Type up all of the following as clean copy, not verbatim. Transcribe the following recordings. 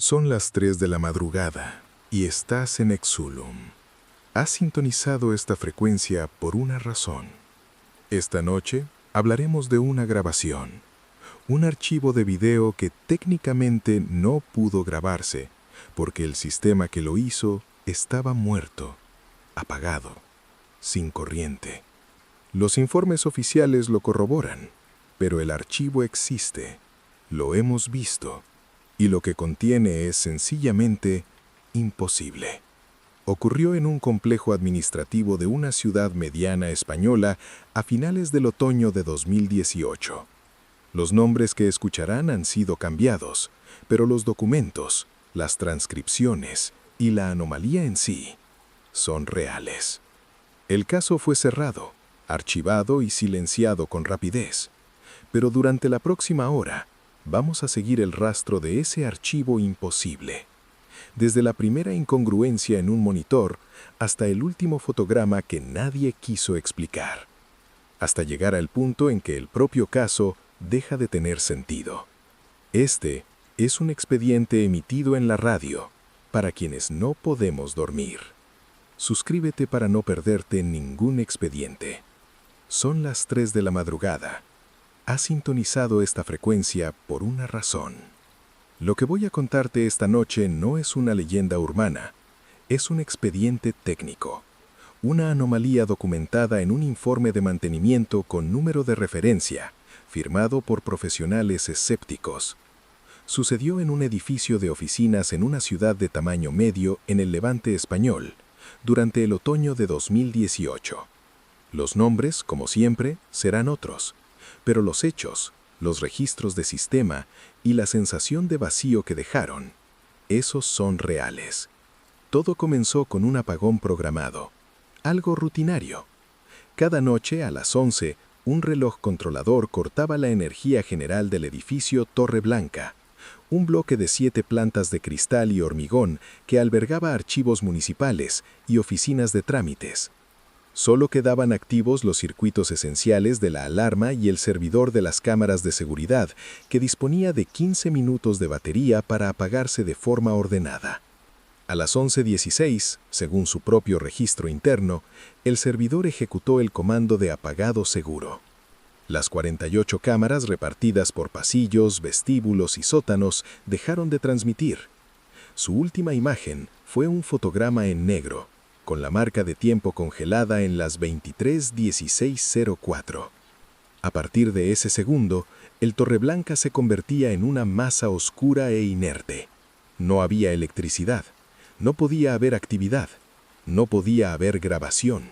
Son las 3 de la madrugada y estás en Exulum. Has sintonizado esta frecuencia por una razón. Esta noche hablaremos de una grabación, un archivo de video que técnicamente no pudo grabarse porque el sistema que lo hizo estaba muerto, apagado, sin corriente. Los informes oficiales lo corroboran, pero el archivo existe, lo hemos visto. Y lo que contiene es sencillamente imposible. Ocurrió en un complejo administrativo de una ciudad mediana española a finales del otoño de 2018. Los nombres que escucharán han sido cambiados, pero los documentos, las transcripciones y la anomalía en sí son reales. El caso fue cerrado, archivado y silenciado con rapidez, pero durante la próxima hora, vamos a seguir el rastro de ese archivo imposible. Desde la primera incongruencia en un monitor hasta el último fotograma que nadie quiso explicar. Hasta llegar al punto en que el propio caso deja de tener sentido. Este es un expediente emitido en la radio para quienes no podemos dormir. Suscríbete para no perderte ningún expediente. Son las 3 de la madrugada. Has sintonizado esta frecuencia por una razón. Lo que voy a contarte esta noche no es una leyenda urbana, es un expediente técnico, una anomalía documentada en un informe de mantenimiento con número de referencia, firmado por profesionales escépticos. Sucedió en un edificio de oficinas en una ciudad de tamaño medio en el Levante español, durante el otoño de 2018. Los nombres, como siempre, serán otros. Pero los hechos, los registros de sistema y la sensación de vacío que dejaron, esos son reales. Todo comenzó con un apagón programado, algo rutinario. Cada noche a las 11, un reloj controlador cortaba la energía general del edificio Torre Blanca, un bloque de 7 plantas de cristal y hormigón que albergaba archivos municipales y oficinas de trámites. Solo quedaban activos los circuitos esenciales de la alarma y el servidor de las cámaras de seguridad, que disponía de 15 minutos de batería para apagarse de forma ordenada. A las 11:16, según su propio registro interno, el servidor ejecutó el comando de apagado seguro. Las 48 cámaras repartidas por pasillos, vestíbulos y sótanos dejaron de transmitir. Su última imagen fue un fotograma en negro, con la marca de tiempo congelada en las 23:16:04. A partir de ese segundo, el Torreblanca se convertía en una masa oscura e inerte. No había electricidad, no podía haber actividad, no podía haber grabación.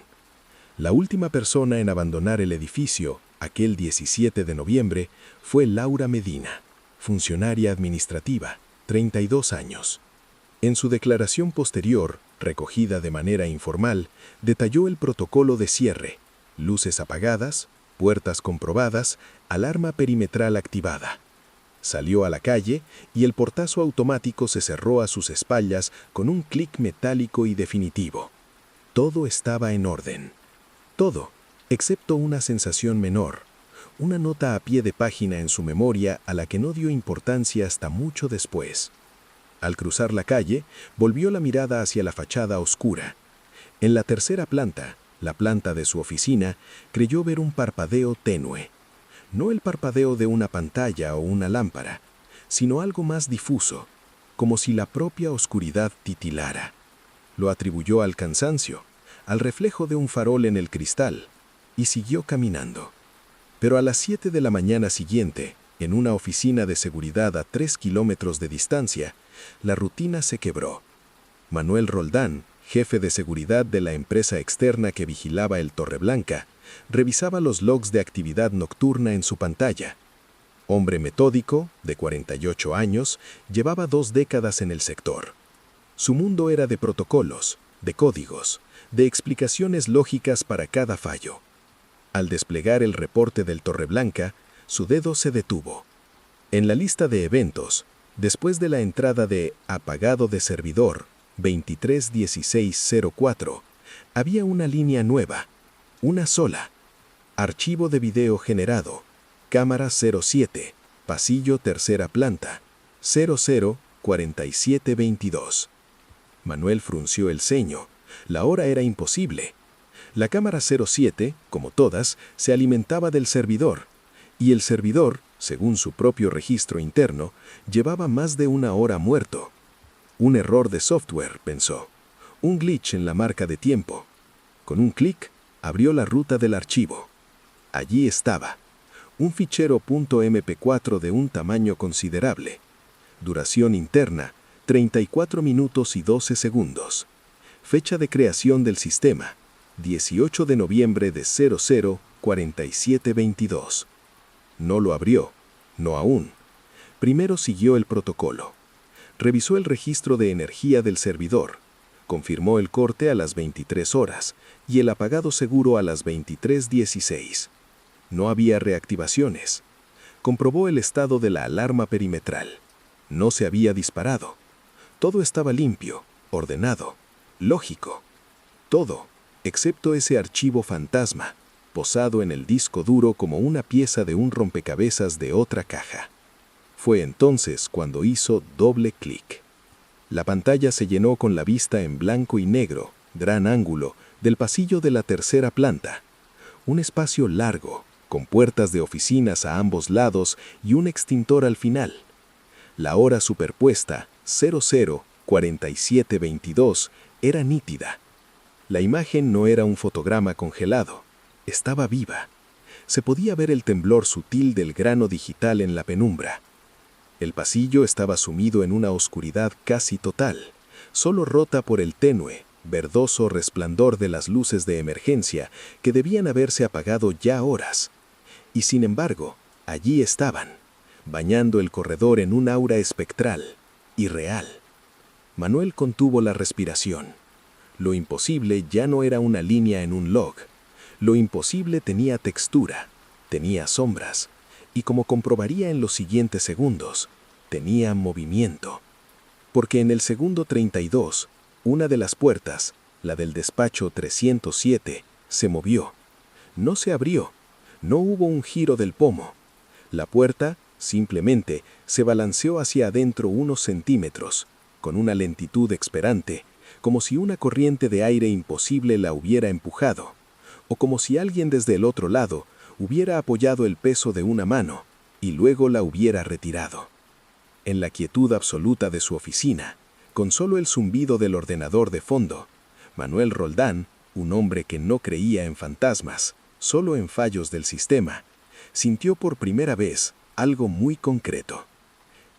La última persona en abandonar el edificio, aquel 17 de noviembre, fue Laura Medina, funcionaria administrativa, 32 años. En su declaración posterior, recogida de manera informal, detalló el protocolo de cierre: luces apagadas, puertas comprobadas, alarma perimetral activada. Salió a la calle y el portazo automático se cerró a sus espaldas con un clic metálico y definitivo. Todo estaba en orden. Todo, excepto una sensación menor, una nota a pie de página en su memoria a la que no dio importancia hasta mucho después. Al cruzar la calle, volvió la mirada hacia la fachada oscura. En la tercera planta, la planta de su oficina, creyó ver un parpadeo tenue. No el parpadeo de una pantalla o una lámpara, sino algo más difuso, como si la propia oscuridad titilara. Lo atribuyó al cansancio, al reflejo de un farol en el cristal, y siguió caminando. Pero a las 7 de la mañana siguiente, en una oficina de seguridad a 3 kilómetros de distancia, la rutina se quebró. Manuel Roldán, jefe de seguridad de la empresa externa que vigilaba el Torreblanca, revisaba los logs de actividad nocturna en su pantalla. Hombre metódico, de 48 años, llevaba 2 décadas en el sector. Su mundo era de protocolos, de códigos, de explicaciones lógicas para cada fallo. Al desplegar el reporte del Torreblanca, su dedo se detuvo. En la lista de eventos, después de la entrada de apagado de servidor 23:16:04, había una línea nueva, una sola. Archivo de video generado, cámara 07, pasillo tercera planta, 00 00-4722. Manuel frunció el ceño. La hora era imposible. La cámara 07, como todas, se alimentaba del servidor, y el servidor, según su propio registro interno, llevaba más de una hora muerto. Un error de software, pensó. Un glitch en la marca de tiempo. Con un clic, abrió la ruta del archivo. Allí estaba. Un fichero .mp4 de un tamaño considerable. Duración interna, 34 minutos y 12 segundos. Fecha de creación del sistema, 18 de noviembre de 00-4722. No lo abrió, no aún. Primero siguió el protocolo. Revisó el registro de energía del servidor. Confirmó el corte a las 23 horas y el apagado seguro a las 23:16. No había reactivaciones. Comprobó el estado de la alarma perimetral. No se había disparado. Todo estaba limpio, ordenado, lógico. Todo, excepto ese archivo fantasma, posado en el disco duro como una pieza de un rompecabezas de otra caja. Fue entonces cuando hizo doble clic. La pantalla se llenó con la vista en blanco y negro, gran ángulo, del pasillo de la tercera planta. Un espacio largo, con puertas de oficinas a ambos lados y un extintor al final. La hora superpuesta, 00-4722, era nítida. La imagen no era un fotograma congelado, estaba viva. Se podía ver el temblor sutil del grano digital en la penumbra. El pasillo estaba sumido en una oscuridad casi total, solo rota por el tenue, verdoso resplandor de las luces de emergencia que debían haberse apagado ya horas. Y sin embargo, allí estaban, bañando el corredor en un aura espectral, irreal. Manuel contuvo la respiración. Lo imposible ya no era una línea en un log. Lo imposible tenía textura, tenía sombras, y como comprobaría en los siguientes segundos, tenía movimiento. Porque en el segundo 32, una de las puertas, la del despacho 307, se movió. No se abrió, no hubo un giro del pomo. La puerta, simplemente, se balanceó hacia adentro unos centímetros, con una lentitud experante, como si una corriente de aire imposible la hubiera empujado, o como si alguien desde el otro lado hubiera apoyado el peso de una mano y luego la hubiera retirado. En la quietud absoluta de su oficina, con solo el zumbido del ordenador de fondo, Manuel Roldán, un hombre que no creía en fantasmas, solo en fallos del sistema, sintió por primera vez algo muy concreto.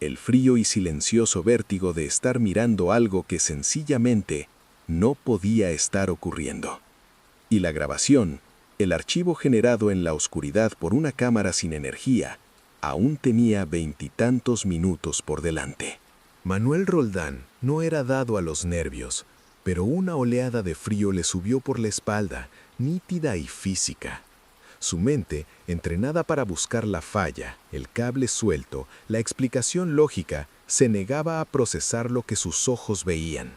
El frío y silencioso vértigo de estar mirando algo que sencillamente no podía estar ocurriendo. Y la grabación, el archivo generado en la oscuridad por una cámara sin energía, aún tenía 20 y tantos minutos por delante. Manuel Roldán no era dado a los nervios, pero una oleada de frío le subió por la espalda, nítida y física. Su mente, entrenada para buscar la falla, el cable suelto, la explicación lógica, se negaba a procesar lo que sus ojos veían.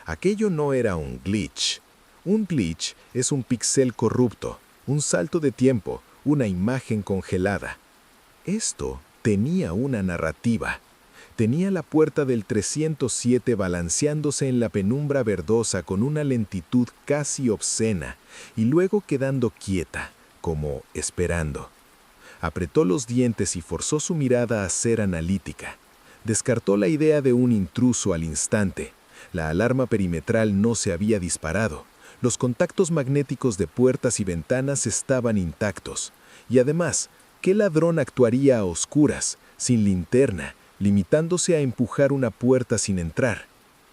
Aquello no era un glitch. Un glitch es un píxel corrupto, un salto de tiempo, una imagen congelada. Esto tenía una narrativa. Tenía la puerta del 307 balanceándose en la penumbra verdosa con una lentitud casi obscena y luego quedando quieta, como esperando. Apretó los dientes y forzó su mirada a ser analítica. Descartó la idea de un intruso al instante. La alarma perimetral no se había disparado. Los contactos magnéticos de puertas y ventanas estaban intactos. Y además, ¿qué ladrón actuaría a oscuras, sin linterna, limitándose a empujar una puerta sin entrar?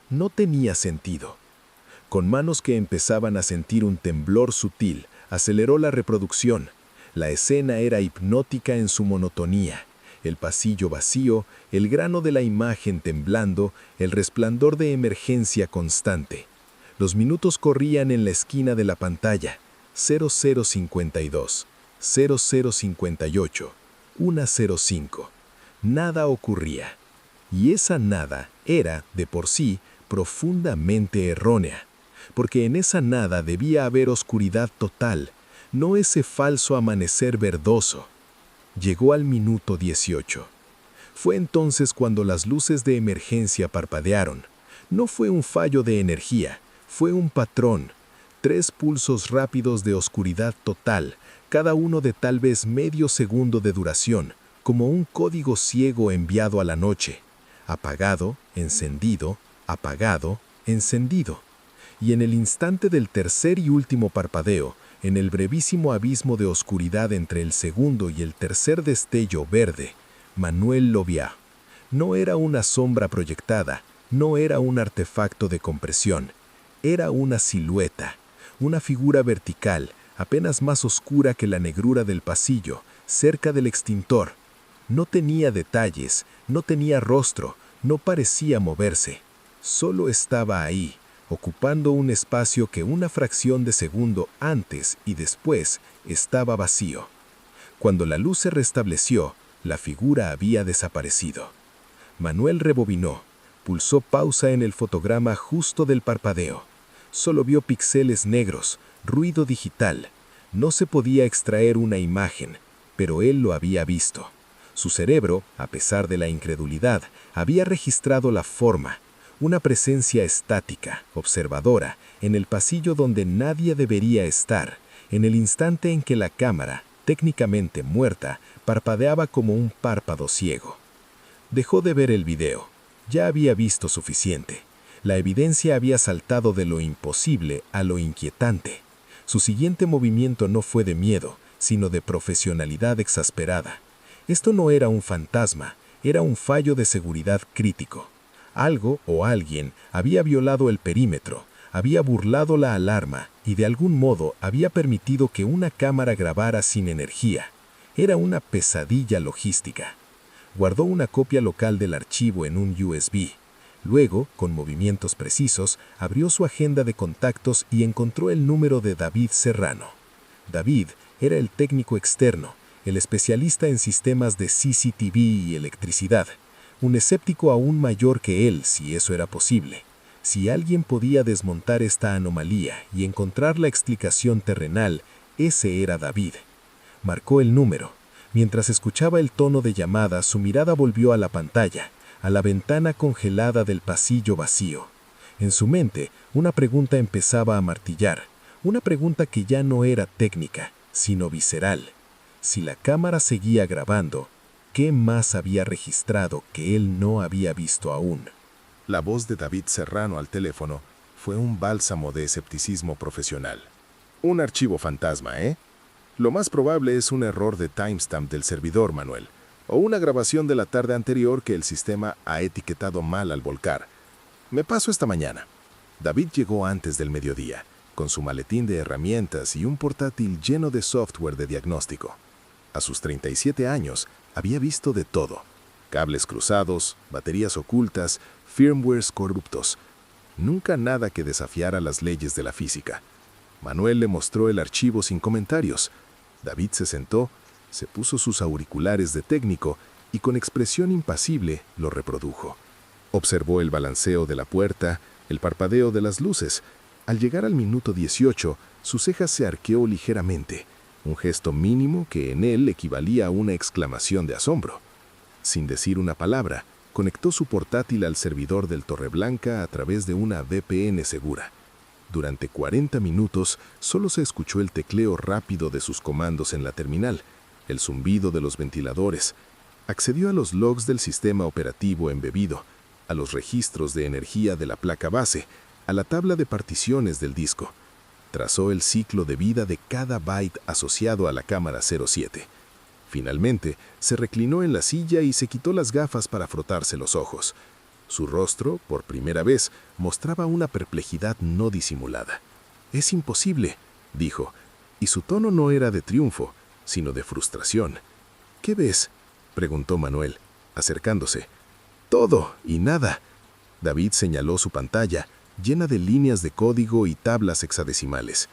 No tenía sentido. Con manos que empezaban a sentir un temblor sutil, aceleró la reproducción. La escena era hipnótica en su monotonía. El pasillo vacío, el grano de la imagen temblando, el resplandor de emergencia constante. Los minutos corrían en la esquina de la pantalla. 0052, 0058, 105. Nada ocurría. Y esa nada era, de por sí, profundamente errónea. Porque en esa nada debía haber oscuridad total, no ese falso amanecer verdoso. Llegó al minuto 18. Fue entonces cuando las luces de emergencia parpadearon. No fue un fallo de energía, fue un patrón. 3 pulsos rápidos de oscuridad total, cada uno de tal vez medio segundo de duración, como un código ciego enviado a la noche. Apagado, encendido, apagado, encendido. Y en el instante del tercer y último parpadeo, en el brevísimo abismo de oscuridad entre el segundo y el tercer destello verde, Manuel lo vio. No era una sombra proyectada, no era un artefacto de compresión, era una silueta, una figura vertical, apenas más oscura que la negrura del pasillo, cerca del extintor. No tenía detalles, no tenía rostro, no parecía moverse. Solo estaba ahí, ocupando un espacio que una fracción de segundo antes y después estaba vacío. Cuando la luz se restableció, la figura había desaparecido. Manuel rebobinó, pulsó pausa en el fotograma justo del parpadeo. Solo vio píxeles negros, ruido digital. No se podía extraer una imagen, pero él lo había visto. Su cerebro, a pesar de la incredulidad, había registrado la forma, una presencia estática, observadora, en el pasillo donde nadie debería estar, en el instante en que la cámara, técnicamente muerta, parpadeaba como un párpado ciego. Dejó de ver el video. Ya había visto suficiente. La evidencia había saltado de lo imposible a lo inquietante. Su siguiente movimiento no fue de miedo, sino de profesionalidad exasperada. Esto no era un fantasma, era un fallo de seguridad crítico. Algo o alguien había violado el perímetro, había burlado la alarma y de algún modo había permitido que una cámara grabara sin energía. Era una pesadilla logística. Guardó una copia local del archivo en un USB. Luego, con movimientos precisos, abrió su agenda de contactos y encontró el número de David Serrano. David era el técnico externo, el especialista en sistemas de CCTV y electricidad, un escéptico aún mayor que él, si eso era posible. Si alguien podía desmontar esta anomalía y encontrar la explicación terrenal, ese era David. Marcó el número. Mientras escuchaba el tono de llamada, su mirada volvió a la pantalla, a la ventana congelada del pasillo vacío. En su mente, una pregunta empezaba a martillar, una pregunta que ya no era técnica, sino visceral. Si la cámara seguía grabando, ¿qué más había registrado que él no había visto aún? La voz de David Serrano al teléfono fue un bálsamo de escepticismo profesional. Un archivo fantasma, ¿eh? Lo más probable es un error de timestamp del servidor, Manuel, o una grabación de la tarde anterior que el sistema ha etiquetado mal al volcar. Me paso esta mañana. David llegó antes del mediodía, con su maletín de herramientas y un portátil lleno de software de diagnóstico. A sus 37 años, había visto de todo. Cables cruzados, baterías ocultas, firmwares corruptos. Nunca nada que desafiara las leyes de la física. Manuel le mostró el archivo sin comentarios. David se sentó, se puso sus auriculares de técnico y con expresión impasible lo reprodujo. Observó el balanceo de la puerta, el parpadeo de las luces. Al llegar al minuto 18, su ceja se arqueó ligeramente, un gesto mínimo que en él equivalía a una exclamación de asombro. Sin decir una palabra, conectó su portátil al servidor del Torreblanca a través de una VPN segura. Durante 40 minutos solo se escuchó el tecleo rápido de sus comandos en la terminal, el zumbido de los ventiladores. Accedió a los logs del sistema operativo embebido, a los registros de energía de la placa base, a la tabla de particiones del disco. Trazó el ciclo de vida de cada byte asociado a la cámara 07. Finalmente, se reclinó en la silla y se quitó las gafas para frotarse los ojos. Su rostro, por primera vez, mostraba una perplejidad no disimulada. «Es imposible», dijo, y su tono no era de triunfo, sino de frustración. «¿Qué ves?», preguntó Manuel, acercándose. «Todo y nada». David señaló su pantalla, llena de líneas de código y tablas hexadecimales.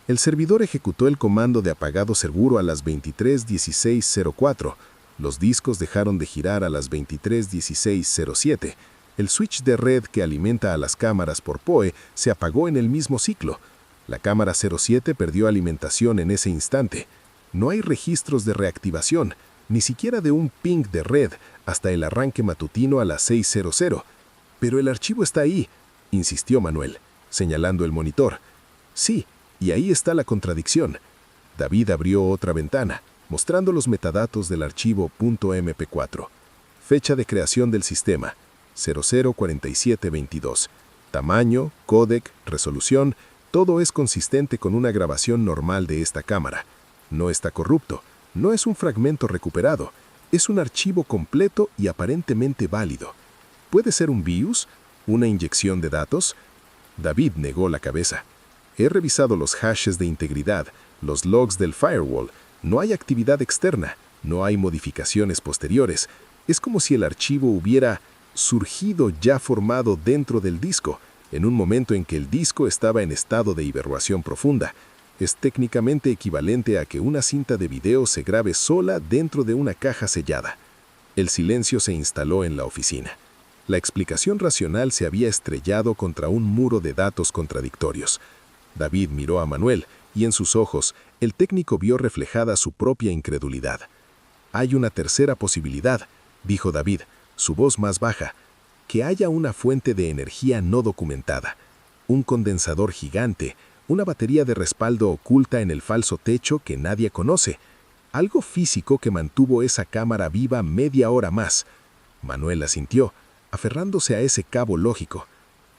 El servidor ejecutó el comando de apagado seguro a las 23:16:04. Los discos dejaron de girar a las 23:16:07. El switch de red que alimenta a las cámaras por PoE se apagó en el mismo ciclo. La cámara 07 perdió alimentación en ese instante. No hay registros de reactivación, ni siquiera de un ping de red, hasta el arranque matutino a las 6:00. Pero el archivo está ahí, insistió Manuel, señalando el monitor. Sí, y ahí está la contradicción. David abrió otra ventana, mostrando los metadatos del archivo .mp4. Fecha de creación del sistema, 004722. Tamaño, códec, resolución, todo es consistente con una grabación normal de esta cámara. No está corrupto, no es un fragmento recuperado, es un archivo completo y aparentemente válido. ¿Puede ser un BIOS? ¿Una inyección de datos? David negó la cabeza. He revisado los hashes de integridad, los logs del firewall. No hay actividad externa, no hay modificaciones posteriores. Es como si el archivo hubiera surgido ya formado dentro del disco, en un momento en que el disco estaba en estado de hibernación profunda. Es técnicamente equivalente a que una cinta de video se grabe sola dentro de una caja sellada. El silencio se instaló en la oficina. La explicación racional se había estrellado contra un muro de datos contradictorios. David miró a Manuel, y en sus ojos, el técnico vio reflejada su propia incredulidad. «Hay una tercera posibilidad», dijo David, su voz más baja, «que haya una fuente de energía no documentada, un condensador gigante, una batería de respaldo oculta en el falso techo que nadie conoce, algo físico que mantuvo esa cámara viva media hora más». Manuel asintió, aferrándose a ese cabo lógico.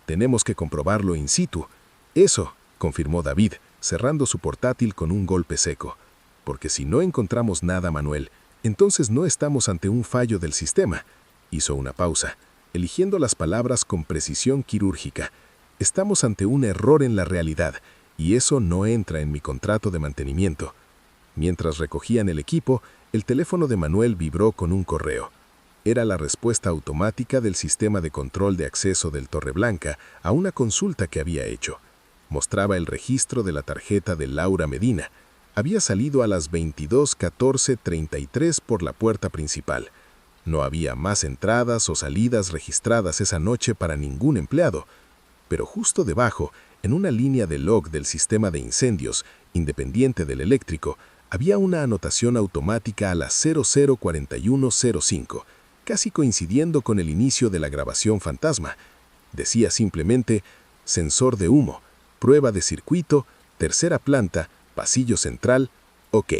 «Tenemos que comprobarlo in situ». «Eso», confirmó David, cerrando su portátil con un golpe seco. «Porque si no encontramos nada, Manuel, entonces no estamos ante un fallo del sistema». Hizo una pausa, eligiendo las palabras con precisión quirúrgica. «Estamos ante un error en la realidad, y eso no entra en mi contrato de mantenimiento». Mientras recogían el equipo, el teléfono de Manuel vibró con un correo. Era la respuesta automática del sistema de control de acceso del Torreblanca a una consulta que había hecho. Mostraba el registro de la tarjeta de Laura Medina. Había salido a las 22:14:33 por la puerta principal. No había más entradas o salidas registradas esa noche para ningún empleado. Pero justo debajo, en una línea de log del sistema de incendios, independiente del eléctrico, había una anotación automática a las 00:41:05, casi coincidiendo con el inicio de la grabación fantasma. Decía simplemente, sensor de humo, prueba de circuito, tercera planta, pasillo central, OK.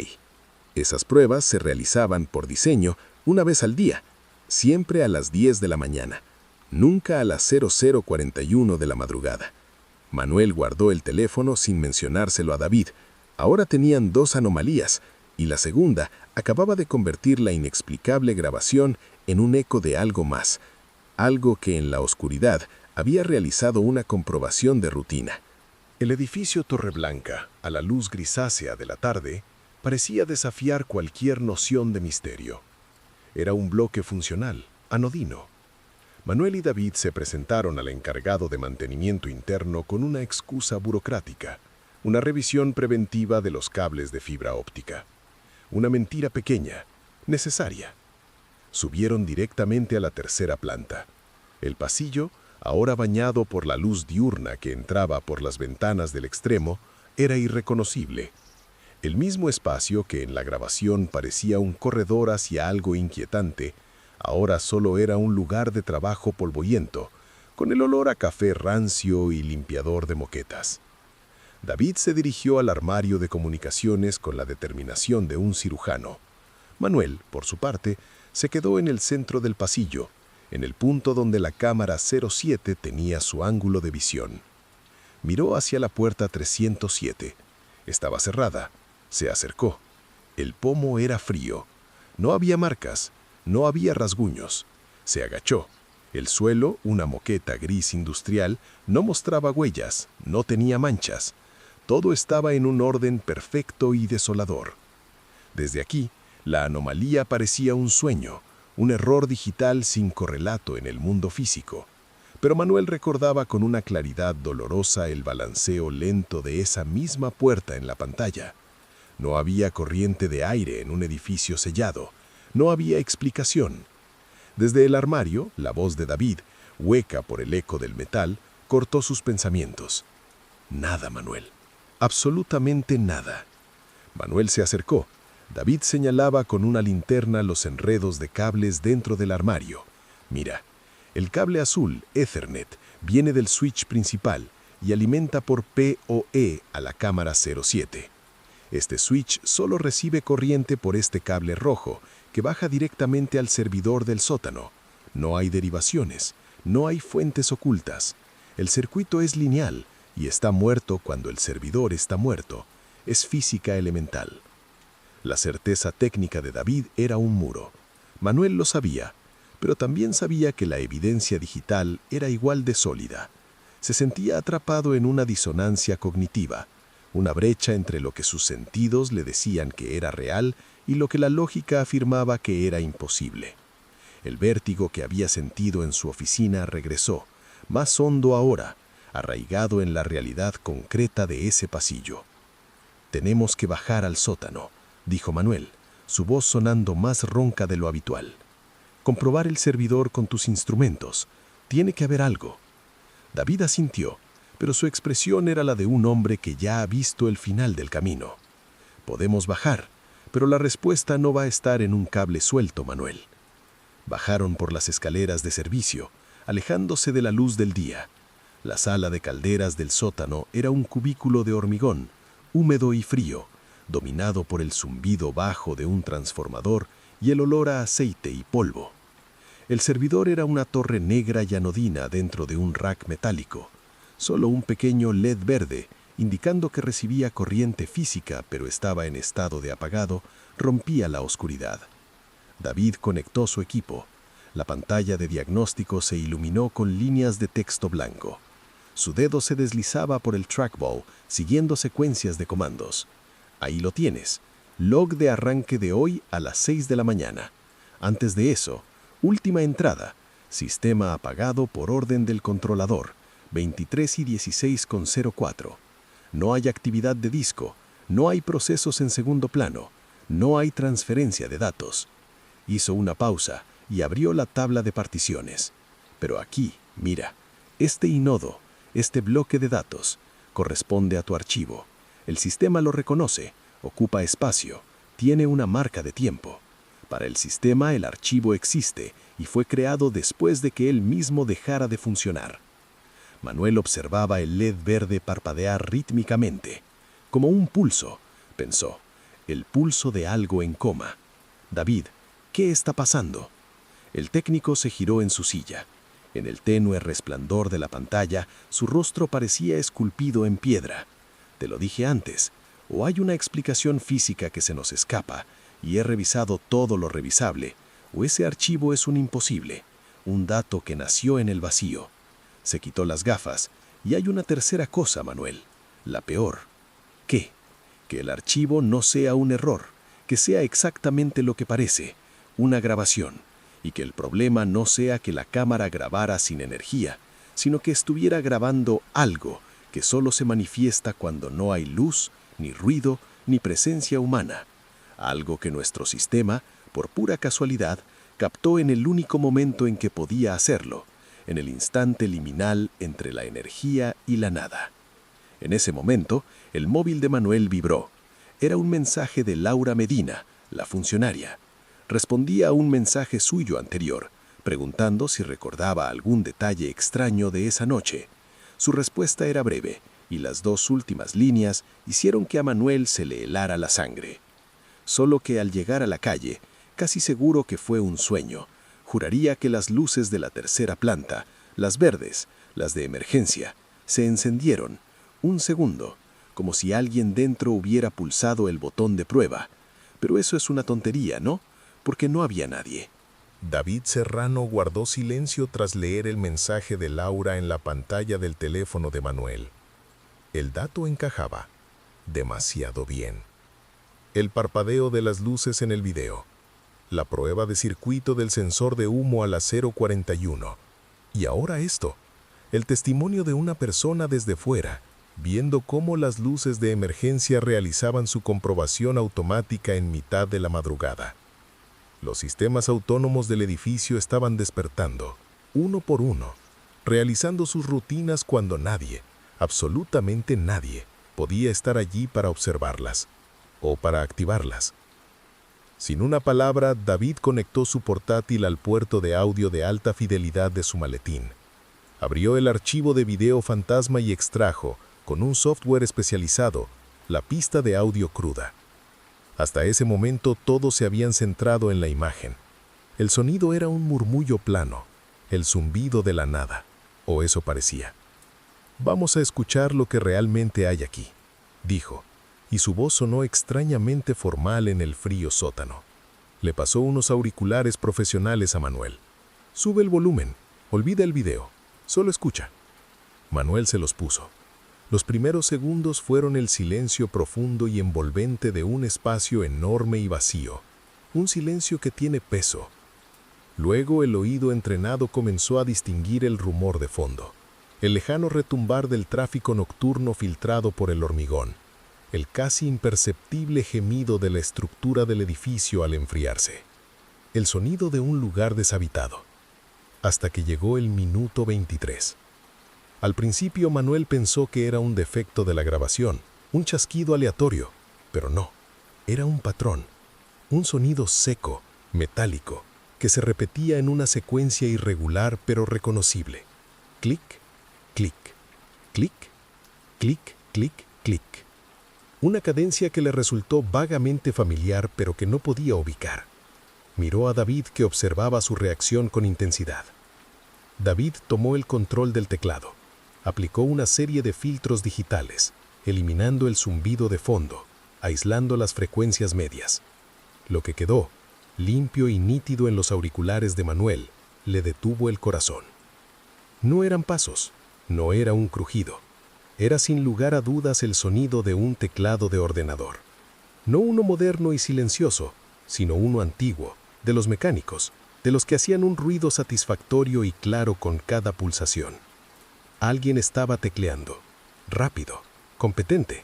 Esas pruebas se realizaban por diseño una vez al día, siempre a las 10 de la mañana, nunca a las 00:41 de la madrugada. Manuel guardó el teléfono sin mencionárselo a David. Ahora tenían dos anomalías, y la segunda acababa de convertir la inexplicable grabación en un eco de algo más, algo que en la oscuridad había realizado una comprobación de rutina. El edificio Torreblanca, a la luz grisácea de la tarde, parecía desafiar cualquier noción de misterio. Era un bloque funcional, anodino. Manuel y David se presentaron al encargado de mantenimiento interno con una excusa burocrática, una revisión preventiva de los cables de fibra óptica. Una mentira pequeña, necesaria. Subieron directamente a la tercera planta. El pasillo, ahora bañado por la luz diurna que entraba por las ventanas del extremo, era irreconocible. El mismo espacio que en la grabación parecía un corredor hacia algo inquietante, ahora solo era un lugar de trabajo polvoriento, con el olor a café rancio y limpiador de moquetas. David se dirigió al armario de comunicaciones con la determinación de un cirujano. Manuel, por su parte, se quedó en el centro del pasillo, en el punto donde la cámara 07 tenía su ángulo de visión. Miró hacia la puerta 307. Estaba cerrada. Se acercó. El pomo era frío. No había marcas, no había rasguños. Se agachó. El suelo, una moqueta gris industrial, no mostraba huellas, no tenía manchas. Todo estaba en un orden perfecto y desolador. Desde aquí, la anomalía parecía un sueño, un error digital sin correlato en el mundo físico. Pero Manuel recordaba con una claridad dolorosa el balanceo lento de esa misma puerta en la pantalla. No había corriente de aire en un edificio sellado. No había explicación. Desde el armario, la voz de David, hueca por el eco del metal, cortó sus pensamientos. Nada, Manuel. Absolutamente nada. Manuel se acercó. David señalaba con una linterna los enredos de cables dentro del armario. Mira, el cable azul, Ethernet, viene del switch principal y alimenta por PoE a la cámara 07. Este switch solo recibe corriente por este cable rojo, que baja directamente al servidor del sótano. No hay derivaciones, no hay fuentes ocultas. El circuito es lineal y está muerto cuando el servidor está muerto. Es física elemental. La certeza técnica de David era un muro. Manuel lo sabía, pero también sabía que la evidencia digital era igual de sólida. Se sentía atrapado en una disonancia cognitiva, una brecha entre lo que sus sentidos le decían que era real y lo que la lógica afirmaba que era imposible. El vértigo que había sentido en su oficina regresó, más hondo ahora, arraigado en la realidad concreta de ese pasillo. «Tenemos que bajar al sótano», dijo Manuel, su voz sonando más ronca de lo habitual. «Comprobar el servidor con tus instrumentos. Tiene que haber algo». David asintió, pero su expresión era la de un hombre que ya ha visto el final del camino. «Podemos bajar, pero la respuesta no va a estar en un cable suelto, Manuel». Bajaron por las escaleras de servicio, alejándose de la luz del día. La sala de calderas del sótano era un cubículo de hormigón, húmedo y frío, dominado por el zumbido bajo de un transformador y el olor a aceite y polvo. El servidor era una torre negra y anodina dentro de un rack metálico. Solo un pequeño LED verde, indicando que recibía corriente física pero estaba en estado de apagado, rompía la oscuridad. David conectó su equipo. La pantalla de diagnóstico se iluminó con líneas de texto blanco. Su dedo se deslizaba por el trackball, siguiendo secuencias de comandos. Ahí lo tienes. Log de arranque de hoy a las 6 de la mañana. Antes de eso, última entrada. Sistema apagado por orden del controlador. 23:16:04. No hay actividad de disco. No hay procesos en segundo plano. No hay transferencia de datos. Hizo una pausa y abrió la tabla de particiones. Pero aquí, mira, este inodo, este bloque de datos, corresponde a tu archivo. El sistema lo reconoce, ocupa espacio, tiene una marca de tiempo. Para el sistema el archivo existe y fue creado después de que él mismo dejara de funcionar. Manuel observaba el LED verde parpadear rítmicamente. Como un pulso, pensó, el pulso de algo en coma. David, ¿qué está pasando? El técnico se giró en su silla. En el tenue resplandor de la pantalla, su rostro parecía esculpido en piedra. Te lo dije antes, o hay una explicación física que se nos escapa, y he revisado todo lo revisable, o ese archivo es un imposible, un dato que nació en el vacío. Se quitó las gafas, y hay una tercera cosa, Manuel, la peor. ¿Qué? Que el archivo no sea un error, que sea exactamente lo que parece, una grabación, y que el problema no sea que la cámara grabara sin energía, sino que estuviera grabando algo que solo se manifiesta cuando no hay luz, ni ruido, ni presencia humana. Algo que nuestro sistema, por pura casualidad, captó en el único momento en que podía hacerlo, en el instante liminal entre la energía y la nada. En ese momento, el móvil de Manuel vibró. Era un mensaje de Laura Medina, la funcionaria. Respondía a un mensaje suyo anterior, preguntando si recordaba algún detalle extraño de esa noche. Su respuesta era breve, y las dos últimas líneas hicieron que a Manuel se le helara la sangre. Solo que al llegar a la calle, casi seguro que fue un sueño, juraría que las luces de la tercera planta, las verdes, las de emergencia, se encendieron, un segundo, como si alguien dentro hubiera pulsado el botón de prueba. Pero eso es una tontería, ¿no? Porque no había nadie. David Serrano guardó silencio tras leer el mensaje de Laura en la pantalla del teléfono de Manuel. El dato encajaba demasiado bien. El parpadeo de las luces en el video, la prueba de circuito del sensor de humo a las 0:41. Y ahora esto, el testimonio de una persona desde fuera, viendo cómo las luces de emergencia realizaban su comprobación automática en mitad de la madrugada. Los sistemas autónomos del edificio estaban despertando, uno por uno, realizando sus rutinas cuando nadie, absolutamente nadie, podía estar allí para observarlas o para activarlas. Sin una palabra, David conectó su portátil al puerto de audio de alta fidelidad de su maletín. Abrió el archivo de video fantasma y extrajo, con un software especializado, la pista de audio cruda. Hasta ese momento todos se habían centrado en la imagen. El sonido era un murmullo plano, el zumbido de la nada, o eso parecía. «Vamos a escuchar lo que realmente hay aquí», dijo, y su voz sonó extrañamente formal en el frío sótano. Le pasó unos auriculares profesionales a Manuel. «Sube el volumen, olvida el video, solo escucha». Manuel se los puso. Los primeros segundos fueron el silencio profundo y envolvente de un espacio enorme y vacío, un silencio que tiene peso. Luego el oído entrenado comenzó a distinguir el rumor de fondo, el lejano retumbar del tráfico nocturno filtrado por el hormigón, el casi imperceptible gemido de la estructura del edificio al enfriarse, el sonido de un lugar deshabitado, hasta que llegó el minuto 23. Al principio Manuel pensó que era un defecto de la grabación, un chasquido aleatorio, pero no, era un patrón, un sonido seco, metálico, que se repetía en una secuencia irregular pero reconocible. Clic, clic, clic, clic, clic, clic. Una cadencia que le resultó vagamente familiar pero que no podía ubicar. Miró a David, que observaba su reacción con intensidad. David tomó el control del teclado. Aplicó una serie de filtros digitales, eliminando el zumbido de fondo, aislando las frecuencias medias. Lo que quedó, limpio y nítido en los auriculares de Manuel, le detuvo el corazón. No eran pasos, no era un crujido. Era sin lugar a dudas el sonido de un teclado de ordenador. No uno moderno y silencioso, sino uno antiguo, de los mecánicos, de los que hacían un ruido satisfactorio y claro con cada pulsación. Alguien estaba tecleando, rápido, competente.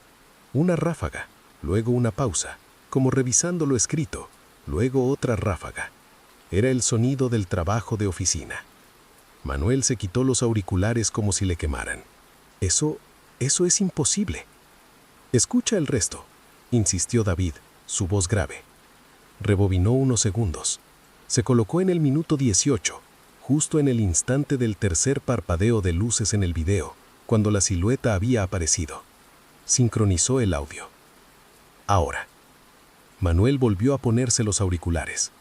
Una ráfaga, luego una pausa, como revisando lo escrito, luego otra ráfaga. Era el sonido del trabajo de oficina. Manuel se quitó los auriculares como si le quemaran. Eso es imposible. «Escucha el resto», insistió David, su voz grave. Rebobinó unos segundos. Se colocó en el minuto 18, justo en el instante del tercer parpadeo de luces en el video, cuando la silueta había aparecido. Sincronizó el audio. Ahora. Manuel volvió a ponerse los auriculares.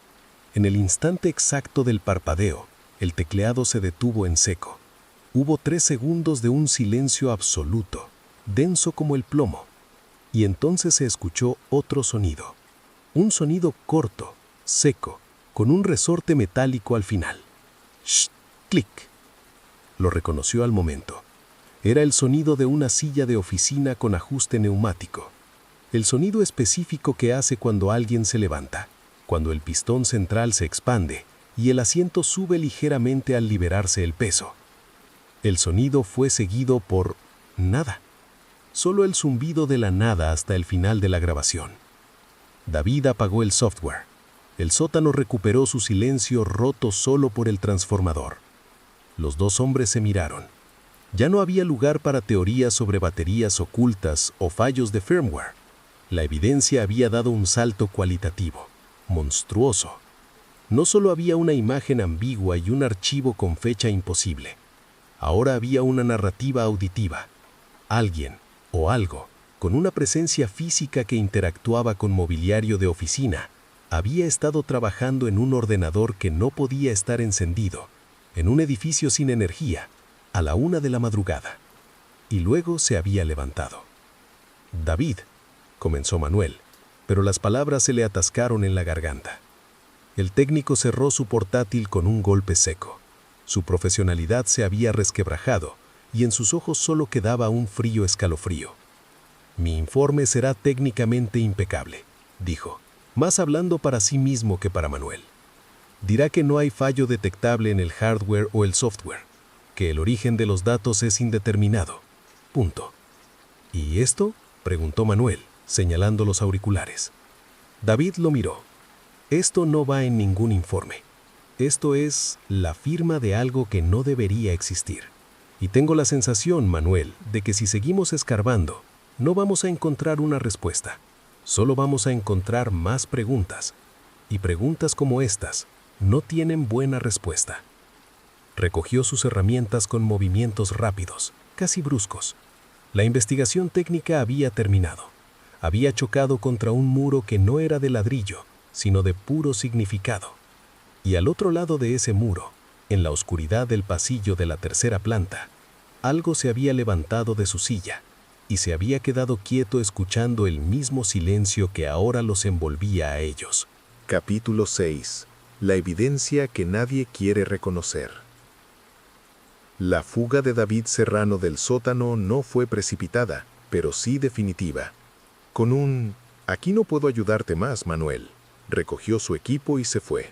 En el instante exacto del parpadeo, el tecleado se detuvo en seco. Hubo 3 segundos de un silencio absoluto, denso como el plomo. Y entonces se escuchó otro sonido. Un sonido corto, seco, con un resorte metálico al final. ¡Shh! ¡Clic! Lo reconoció al momento. Era el sonido de una silla de oficina con ajuste neumático. El sonido específico que hace cuando alguien se levanta, cuando el pistón central se expande y el asiento sube ligeramente al liberarse el peso. El sonido fue seguido por nada. Solo el zumbido de la nada hasta el final de la grabación. David apagó el software. El sótano recuperó su silencio roto solo por el transformador. Los dos hombres se miraron. Ya no había lugar para teorías sobre baterías ocultas o fallos de firmware. La evidencia había dado un salto cualitativo, monstruoso. No solo había una imagen ambigua y un archivo con fecha imposible. Ahora había una narrativa auditiva. Alguien, o algo, con una presencia física que interactuaba con mobiliario de oficina, había estado trabajando en un ordenador que no podía estar encendido, en un edificio sin energía, a la 1 de la madrugada. Y luego se había levantado. «David», comenzó Manuel, pero las palabras se le atascaron en la garganta. El técnico cerró su portátil con un golpe seco. Su profesionalidad se había resquebrajado y en sus ojos solo quedaba un frío escalofrío. «Mi informe será técnicamente impecable», dijo, más hablando para sí mismo que para Manuel. Dirá que no hay fallo detectable en el hardware o el software, que el origen de los datos es indeterminado. Punto. «¿Y esto?», preguntó Manuel, señalando los auriculares. David lo miró. «Esto no va en ningún informe. Esto es la firma de algo que no debería existir. Y tengo la sensación, Manuel, de que si seguimos escarbando, no vamos a encontrar una respuesta. Solo vamos a encontrar más preguntas. y preguntas como estas no tienen buena respuesta. Recogió sus herramientas con movimientos rápidos, casi bruscos. La investigación técnica había terminado. Había chocado contra un muro que no era de ladrillo, sino de puro significado. Y al otro lado de ese muro, en la oscuridad del pasillo de la tercera planta, algo se había levantado de su silla y se había quedado quieto escuchando el mismo silencio que ahora los envolvía a ellos. Capítulo 6. La evidencia que nadie quiere reconocer. La fuga de David Serrano del sótano no fue precipitada, pero sí definitiva. Con un «aquí no puedo ayudarte más, Manuel», recogió su equipo y se fue.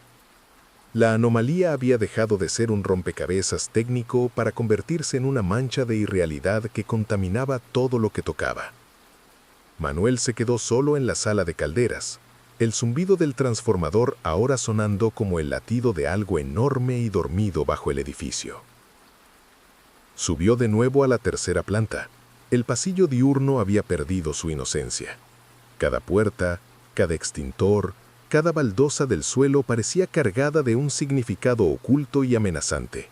La anomalía había dejado de ser un rompecabezas técnico para convertirse en una mancha de irrealidad que contaminaba todo lo que tocaba. Manuel se quedó solo en la sala de calderas, el zumbido del transformador ahora sonando como el latido de algo enorme y dormido bajo el edificio. Subió de nuevo a la tercera planta. El pasillo diurno había perdido su inocencia. Cada puerta, cada extintor, cada baldosa del suelo parecía cargada de un significado oculto y amenazante.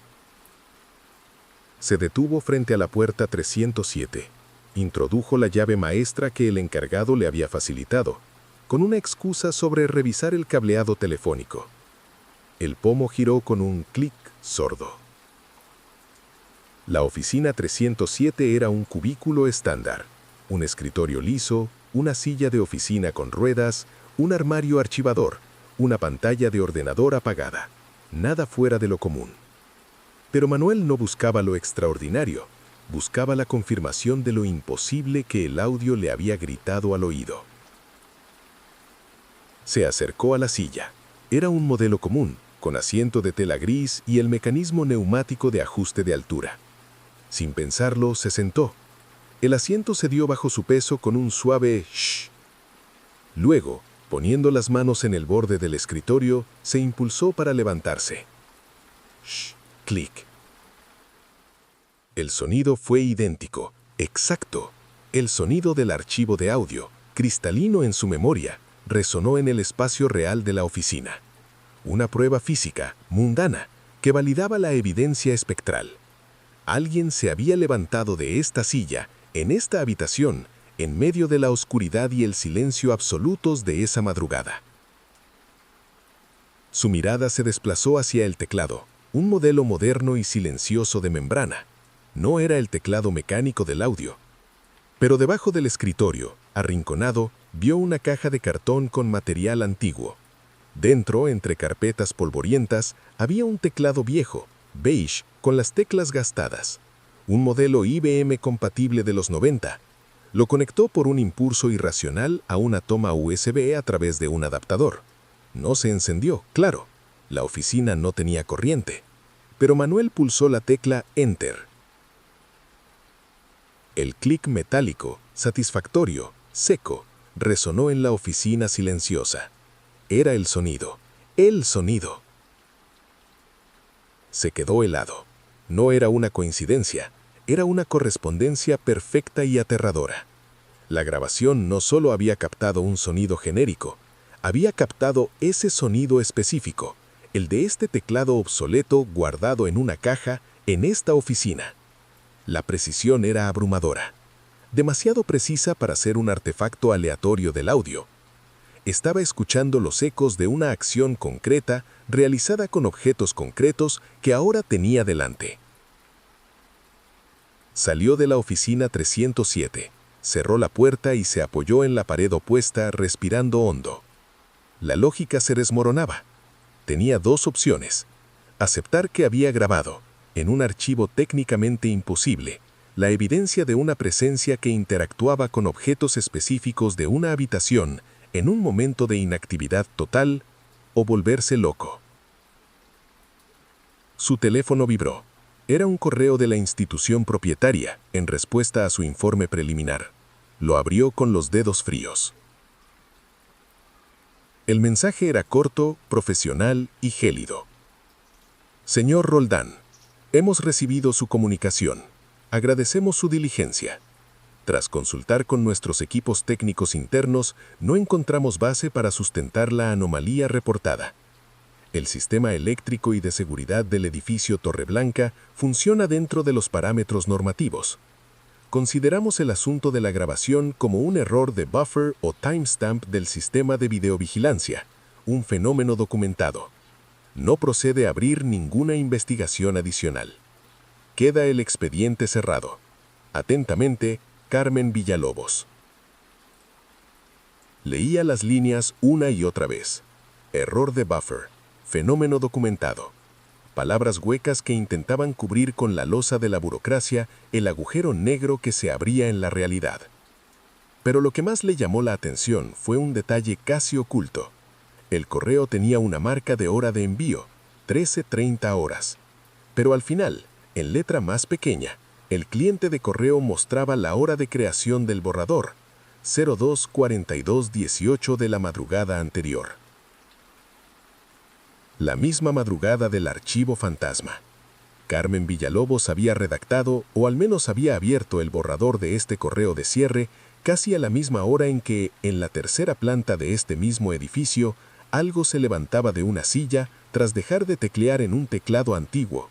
Se detuvo frente a la puerta 307. Introdujo la llave maestra que el encargado le había facilitado, con una excusa sobre revisar el cableado telefónico. El pomo giró con un clic sordo. La oficina 307 era un cubículo estándar, un escritorio liso, una silla de oficina con ruedas, un armario archivador, una pantalla de ordenador apagada. Nada fuera de lo común. Pero Manuel no buscaba lo extraordinario, buscaba la confirmación de lo imposible que el audio le había gritado al oído. Se acercó a la silla. Era un modelo común, con asiento de tela gris y el mecanismo neumático de ajuste de altura. Sin pensarlo, se sentó. El asiento cedió bajo su peso con un suave shh. Luego, poniendo las manos en el borde del escritorio, se impulsó para levantarse. Shh, clic. El sonido fue idéntico, exacto. El sonido del archivo de audio, cristalino en su memoria, resonó en el espacio real de la oficina. Una prueba física, mundana, que validaba la evidencia espectral. Alguien se había levantado de esta silla, en esta habitación, en medio de la oscuridad y el silencio absolutos de esa madrugada. Su mirada se desplazó hacia el teclado, un modelo moderno y silencioso de membrana. No era el teclado mecánico del audio. Pero debajo del escritorio, arrinconado, vio una caja de cartón con material antiguo. Dentro, entre carpetas polvorientas, había un teclado viejo, beige, con las teclas gastadas. Un modelo IBM compatible de los 90. Lo conectó por un impulso irracional a una toma USB a través de un adaptador. No se encendió, claro. La oficina no tenía corriente. Pero Manuel pulsó la tecla Enter. El clic metálico, satisfactorio, seco, resonó en la oficina silenciosa. Era el sonido. El sonido. Se quedó helado. No era una coincidencia. Era una correspondencia perfecta y aterradora. La grabación no solo había captado un sonido genérico, había captado ese sonido específico, el de este teclado obsoleto guardado en una caja en esta oficina. La precisión era abrumadora, demasiado precisa para ser un artefacto aleatorio del audio. Estaba escuchando los ecos de una acción concreta realizada con objetos concretos que ahora tenía delante. Salió de la oficina 307, cerró la puerta y se apoyó en la pared opuesta respirando hondo. La lógica se desmoronaba. Tenía dos opciones: aceptar que había grabado, en un archivo técnicamente imposible, la evidencia de una presencia que interactuaba con objetos específicos de una habitación en un momento de inactividad total, o volverse loco. Su teléfono vibró. Era un correo de la institución propietaria, en respuesta a su informe preliminar. Lo abrió con los dedos fríos. El mensaje era corto, profesional y gélido. Señor Roldán, hemos recibido su comunicación. Agradecemos su diligencia. Tras consultar con nuestros equipos técnicos internos, no encontramos base para sustentar la anomalía reportada. El sistema eléctrico y de seguridad del edificio Torreblanca funciona dentro de los parámetros normativos. Consideramos el asunto de la grabación como un error de buffer o timestamp del sistema de videovigilancia, un fenómeno documentado. No procede abrir ninguna investigación adicional. Queda el expediente cerrado. Atentamente, Carmen Villalobos. Leía las líneas una y otra vez. Error de buffer. Fenómeno documentado. Palabras huecas que intentaban cubrir con la losa de la burocracia el agujero negro que se abría en la realidad. Pero lo que más le llamó la atención fue un detalle casi oculto. El correo tenía una marca de hora de envío, 13:30 horas. Pero al final, en letra más pequeña, el cliente de correo mostraba la hora de creación del borrador, 02:42:18 de la madrugada anterior. La misma madrugada del archivo fantasma. Carmen Villalobos había redactado, o al menos había abierto el borrador de este correo de cierre, casi a la misma hora en que, en la tercera planta de este mismo edificio, algo se levantaba de una silla tras dejar de teclear en un teclado antiguo.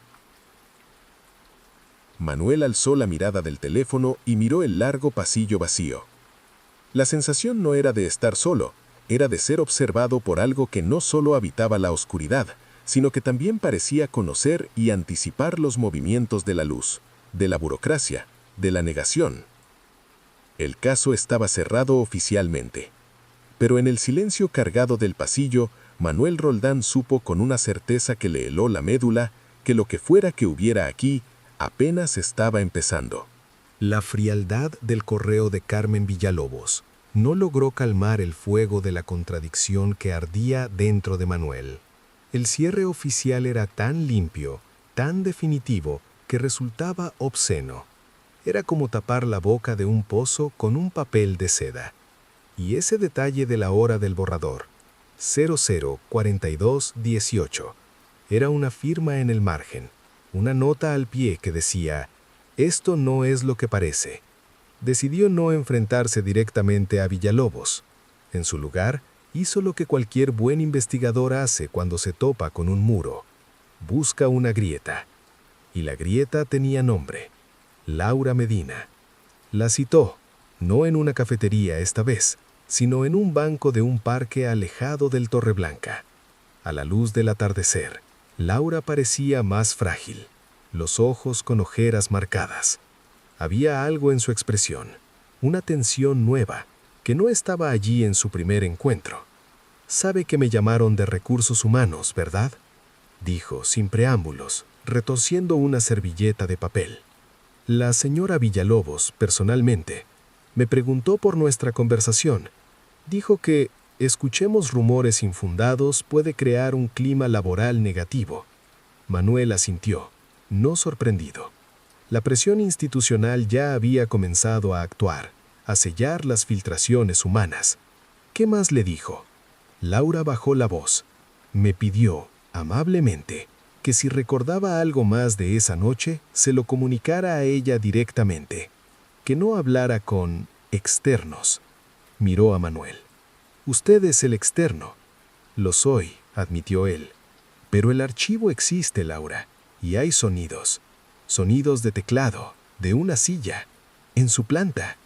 Manuel alzó la mirada del teléfono y miró el largo pasillo vacío. La sensación no era de estar solo, era de ser observado por algo que no solo habitaba la oscuridad, sino que también parecía conocer y anticipar los movimientos de la luz, de la burocracia, de la negación. El caso estaba cerrado oficialmente. Pero en el silencio cargado del pasillo, Manuel Roldán supo con una certeza que le heló la médula que lo que fuera que hubiera aquí apenas estaba empezando. La frialdad del correo de Carmen Villalobos no logró calmar el fuego de la contradicción que ardía dentro de Manuel. El cierre oficial era tan limpio, tan definitivo, que resultaba obsceno. Era como tapar la boca de un pozo con un papel de seda. Y ese detalle de la hora del borrador, 00:42:18, era una firma en el margen, una nota al pie que decía: «Esto no es lo que parece». Decidió no enfrentarse directamente a Villalobos. En su lugar, hizo lo que cualquier buen investigador hace cuando se topa con un muro. Busca una grieta. Y la grieta tenía nombre: Laura Medina. La citó, no en una cafetería esta vez, sino en un banco de un parque alejado del Torreblanca. A la luz del atardecer, Laura parecía más frágil, los ojos con ojeras marcadas. Había algo en su expresión, una tensión nueva, que no estaba allí en su primer encuentro. «Sabe que me llamaron de Recursos Humanos, ¿verdad?», dijo, sin preámbulos, retorciendo una servilleta de papel. «La señora Villalobos, personalmente, me preguntó por nuestra conversación. Dijo que escuchemos rumores infundados puede crear un clima laboral negativo». Manuel asintió, no sorprendido. La presión institucional ya había comenzado a actuar, a sellar las filtraciones humanas. ¿Qué más le dijo? Laura bajó la voz. Me pidió, amablemente, que si recordaba algo más de esa noche, se lo comunicara a ella directamente. Que no hablara con externos. Miró a Manuel. Usted es el externo. Lo soy, admitió él. Pero el archivo existe, Laura, y hay sonidos. Sonidos de teclado, de una silla, en su planta.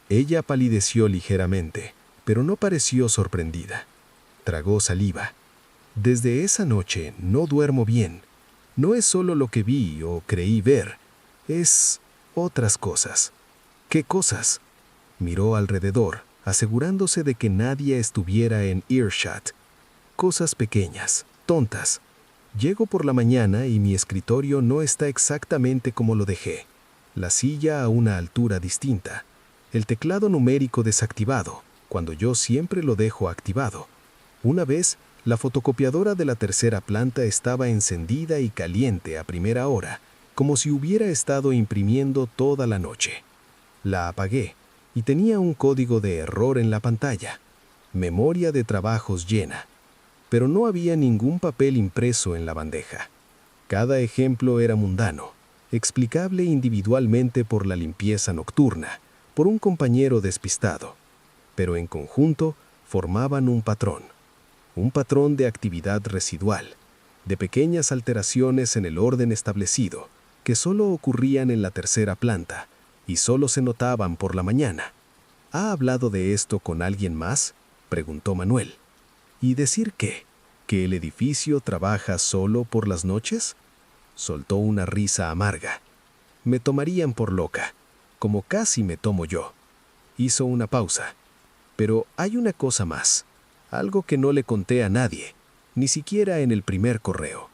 Ella palideció ligeramente, pero no pareció sorprendida. Tragó saliva. Desde esa noche no duermo bien. No es solo lo que vi o creí ver, es otras cosas. ¿Qué cosas? Miró alrededor, asegurándose de que nadie estuviera en earshot. Cosas pequeñas, tontas. Llego por la mañana y mi escritorio no está exactamente como lo dejé. La silla a una altura distinta. El teclado numérico desactivado, cuando yo siempre lo dejo activado. Una vez, la fotocopiadora de la tercera planta estaba encendida y caliente a primera hora, como si hubiera estado imprimiendo toda la noche. La apagué y tenía un código de error en la pantalla. Memoria de trabajos llena. Pero no había ningún papel impreso en la bandeja. Cada ejemplo era mundano, explicable individualmente por la limpieza nocturna, por un compañero despistado, pero en conjunto formaban un patrón de actividad residual, de pequeñas alteraciones en el orden establecido, que solo ocurrían en la tercera planta y solo se notaban por la mañana. ¿Ha hablado de esto con alguien más?, preguntó Manuel. ¿Y decir qué? ¿Que el edificio trabaja solo por las noches? Soltó una risa amarga. Me tomarían por loca, como casi me tomo yo. Hizo una pausa. Pero hay una cosa más, algo que no le conté a nadie, ni siquiera en el primer correo.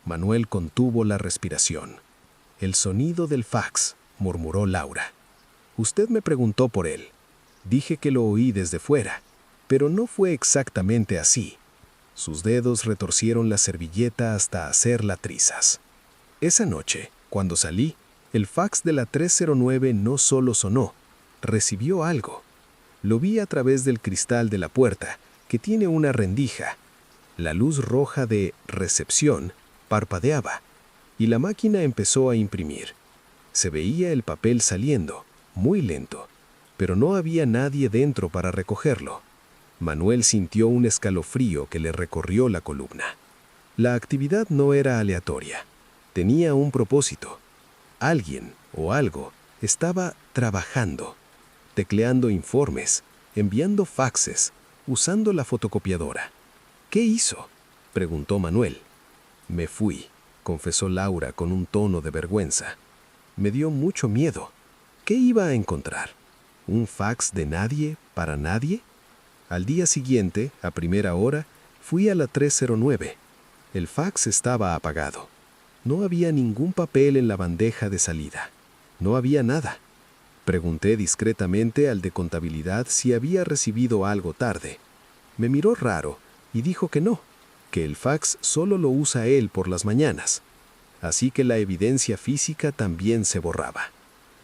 Manuel contuvo la respiración. El sonido del fax, murmuró Laura. Usted me preguntó por él. Dije que lo oí desde fuera, pero no fue exactamente así. Sus dedos retorcieron la servilleta hasta hacerla trizas. Esa noche, cuando salí, el fax de la 309 no solo sonó, recibió algo. Lo vi a través del cristal de la puerta, que tiene una rendija. La luz roja de recepción parpadeaba, y la máquina empezó a imprimir. Se veía el papel saliendo, muy lento, pero no había nadie dentro para recogerlo. Manuel sintió un escalofrío que le recorrió la columna. La actividad no era aleatoria, tenía un propósito. Alguien o algo estaba trabajando, tecleando informes, enviando faxes, usando la fotocopiadora. ¿Qué hizo?, preguntó Manuel. Me fui, confesó Laura con un tono de vergüenza. Me dio mucho miedo. ¿Qué iba a encontrar? ¿Un fax de nadie para nadie? Al día siguiente, a primera hora, fui a la 309. El fax estaba apagado. No había ningún papel en la bandeja de salida. No había nada. Pregunté discretamente al de contabilidad si había recibido algo tarde. Me miró raro y dijo que no, que el fax solo lo usa él por las mañanas. Así que la evidencia física también se borraba.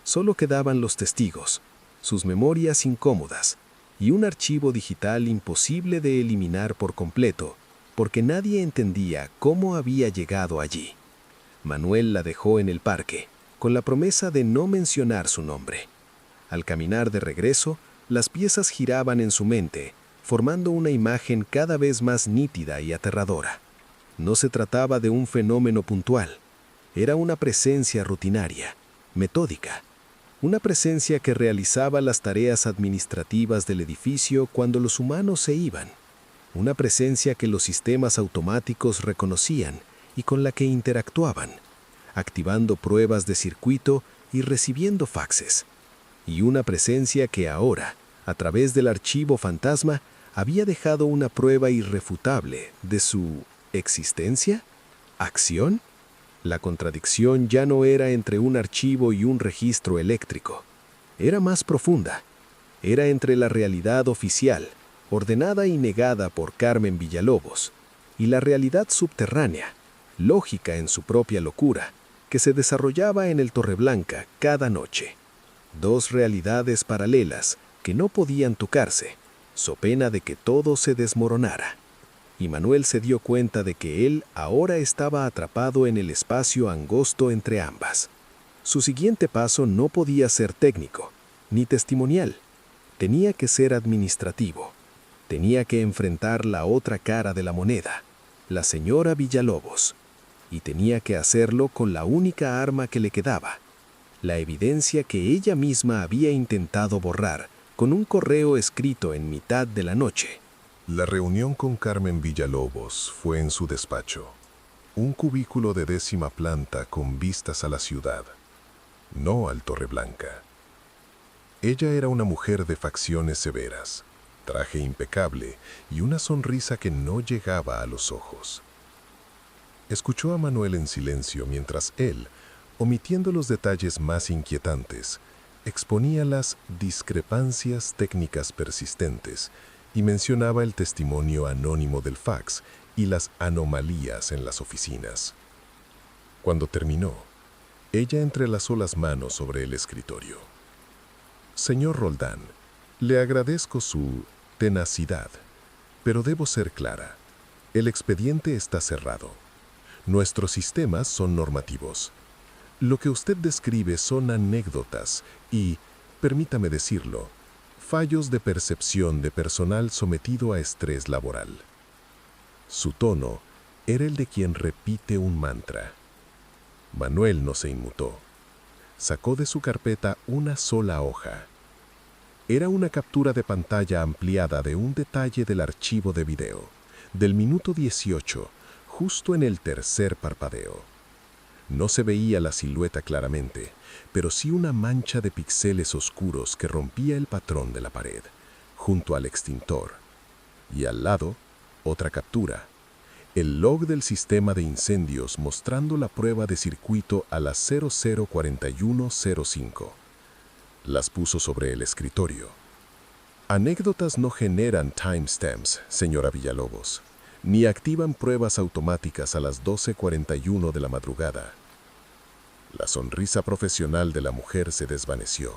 Solo quedaban los testigos, sus memorias incómodas y un archivo digital imposible de eliminar por completo, porque nadie entendía cómo había llegado allí. Manuel la dejó en el parque, con la promesa de no mencionar su nombre. Al caminar de regreso, las piezas giraban en su mente, formando una imagen cada vez más nítida y aterradora. No se trataba de un fenómeno puntual. Era una presencia rutinaria, metódica. Una presencia que realizaba las tareas administrativas del edificio cuando los humanos se iban. Una presencia que los sistemas automáticos reconocían y con la que interactuaban, activando pruebas de circuito y recibiendo faxes. Y una presencia que ahora, a través del archivo fantasma, había dejado una prueba irrefutable de su existencia, acción. La contradicción ya no era entre un archivo y un registro eléctrico. Era más profunda. Era entre la realidad oficial, ordenada y negada por Carmen Villalobos, y la realidad subterránea, lógica en su propia locura, que se desarrollaba en el Torreblanca cada noche. Dos realidades paralelas que no podían tocarse, so pena de que todo se desmoronara. Y Manuel se dio cuenta de que él ahora estaba atrapado en el espacio angosto entre ambas. Su siguiente paso no podía ser técnico, ni testimonial. Tenía que ser administrativo. Tenía que enfrentar la otra cara de la moneda, la señora Villalobos. Y tenía que hacerlo con la única arma que le quedaba, la evidencia que ella misma había intentado borrar con un correo escrito en mitad de la noche. La reunión con Carmen Villalobos fue en su despacho, un cubículo de 10ª planta con vistas a la ciudad, no al Torreblanca. Ella era una mujer de facciones severas, traje impecable y una sonrisa que no llegaba a los ojos. Escuchó a Manuel en silencio mientras él, omitiendo los detalles más inquietantes, exponía las discrepancias técnicas persistentes y mencionaba el testimonio anónimo del fax y las anomalías en las oficinas. Cuando terminó, ella entrelazó las manos sobre el escritorio. Señor Roldán, le agradezco su tenacidad, pero debo ser clara. El expediente está cerrado. Nuestros sistemas son normativos. Lo que usted describe son anécdotas y permítame decirlo, fallos de percepción de personal sometido a estrés laboral. Su tono era el de quien repite un mantra. Manuel no se inmutó. Sacó de su carpeta una sola hoja. Era una captura de pantalla ampliada de un detalle del archivo de video, del minuto 18, justo en el tercer parpadeo. No se veía la silueta claramente, pero sí una mancha de píxeles oscuros que rompía el patrón de la pared, junto al extintor. Y al lado, otra captura. El log del sistema de incendios mostrando la prueba de circuito a las 004105. Las puso sobre el escritorio. Anécdotas no generan timestamps, señora Villalobos, ni activan pruebas automáticas a las 12:41 de la madrugada. La sonrisa profesional de la mujer se desvaneció.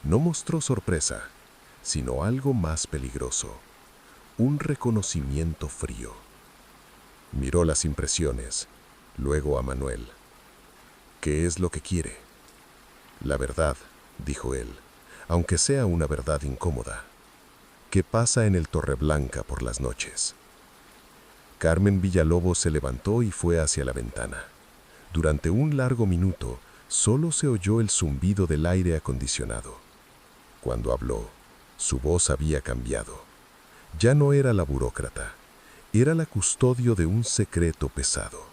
No mostró sorpresa, sino algo más peligroso, un reconocimiento frío. Miró las impresiones, luego a Manuel. ¿Qué es lo que quiere? La verdad, dijo él, aunque sea una verdad incómoda. ¿Qué pasa en el Torreblanca por las noches? Carmen Villalobos se levantó y fue hacia la ventana. Durante un largo minuto, solo se oyó el zumbido del aire acondicionado. Cuando habló, su voz había cambiado. Ya no era la burócrata, era la custodio de un secreto pesado.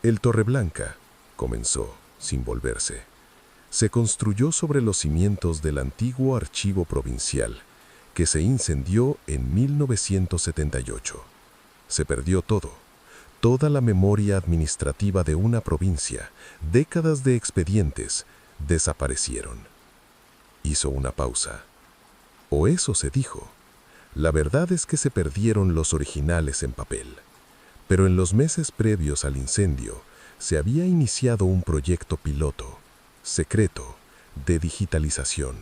El Torreblanca, comenzó, sin volverse, se construyó sobre los cimientos del antiguo archivo provincial, que se incendió en 1978. Se perdió todo, toda la memoria administrativa de una provincia, décadas de expedientes, desaparecieron. Hizo una pausa. O eso se dijo. La verdad es que se perdieron los originales en papel. Pero en los meses previos al incendio, se había iniciado un proyecto piloto, secreto, de digitalización.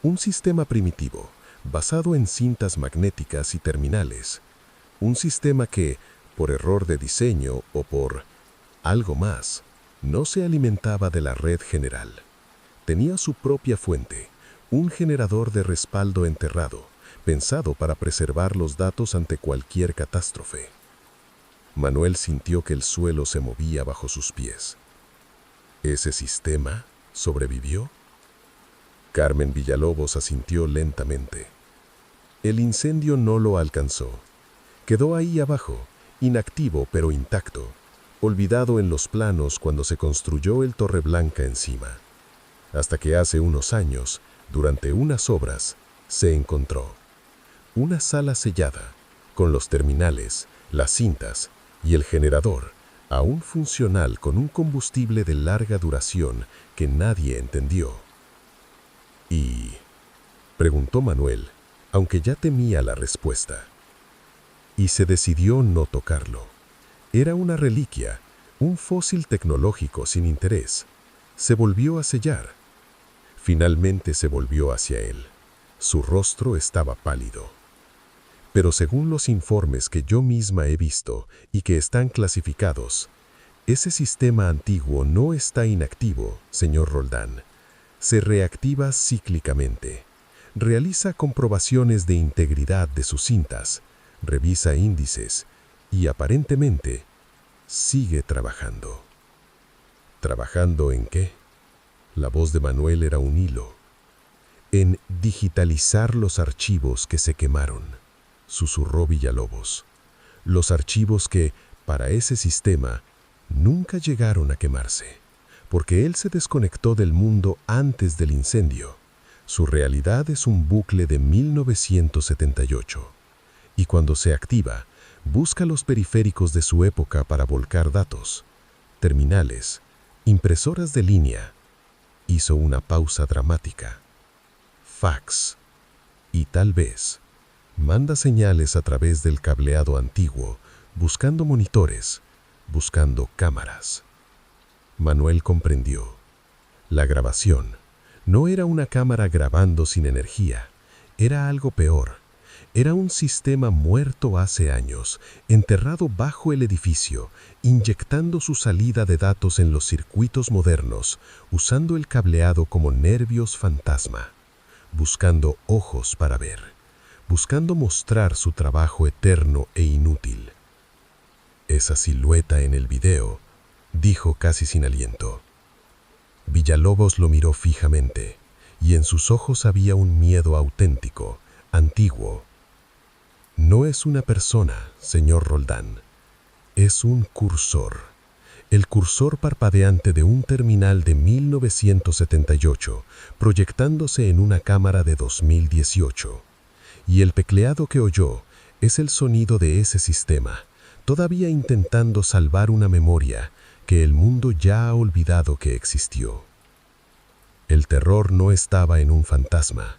Un sistema primitivo, basado en cintas magnéticas y terminales. Un sistema que, por error de diseño o por algo más, no se alimentaba de la red general. Tenía su propia fuente, un generador de respaldo enterrado, pensado para preservar los datos ante cualquier catástrofe. Manuel sintió que el suelo se movía bajo sus pies. ¿Ese sistema sobrevivió? Carmen Villalobos asintió lentamente. El incendio no lo alcanzó. Quedó ahí abajo, inactivo pero intacto, olvidado en los planos cuando se construyó el Torreblanca encima. Hasta que hace unos años, durante unas obras, se encontró. Una sala sellada, con los terminales, las cintas y el generador, aún funcional con un combustible de larga duración que nadie entendió. ¿Y? Preguntó Manuel, aunque ya temía la respuesta. Y se decidió no tocarlo. Era una reliquia, un fósil tecnológico sin interés. Se volvió a sellar. Finalmente se volvió hacia él. Su rostro estaba pálido. Pero según los informes que yo misma he visto y que están clasificados, ese sistema antiguo no está inactivo, señor Roldán. Se reactiva cíclicamente. Realiza comprobaciones de integridad de sus cintas, revisa índices y aparentemente sigue trabajando. ¿Trabajando en qué? La voz de Manuel era un hilo. En digitalizar los archivos que se quemaron, susurró Villalobos. Los archivos que, para ese sistema, nunca llegaron a quemarse, porque él se desconectó del mundo antes del incendio. Su realidad es un bucle de 1978, y cuando se activa, busca los periféricos de su época para volcar datos, terminales, impresoras de línea. Hizo una pausa dramática. Fax. Y tal vez manda señales a través del cableado antiguo, buscando monitores, buscando cámaras. Manuel comprendió. La grabación no era una cámara grabando sin energía, era algo peor. Era un sistema muerto hace años, enterrado bajo el edificio, inyectando su salida de datos en los circuitos modernos, usando el cableado como nervios fantasma, buscando ojos para ver, buscando mostrar su trabajo eterno e inútil. Esa silueta en el video, dijo casi sin aliento. Villalobos lo miró fijamente, y en sus ojos había un miedo auténtico, antiguo. No es una persona, señor Roldán. Es un cursor. El cursor parpadeante de un terminal de 1978, proyectándose en una cámara de 2018. Y el tecleado que oyó es el sonido de ese sistema, todavía intentando salvar una memoria que el mundo ya ha olvidado que existió. El terror no estaba en un fantasma,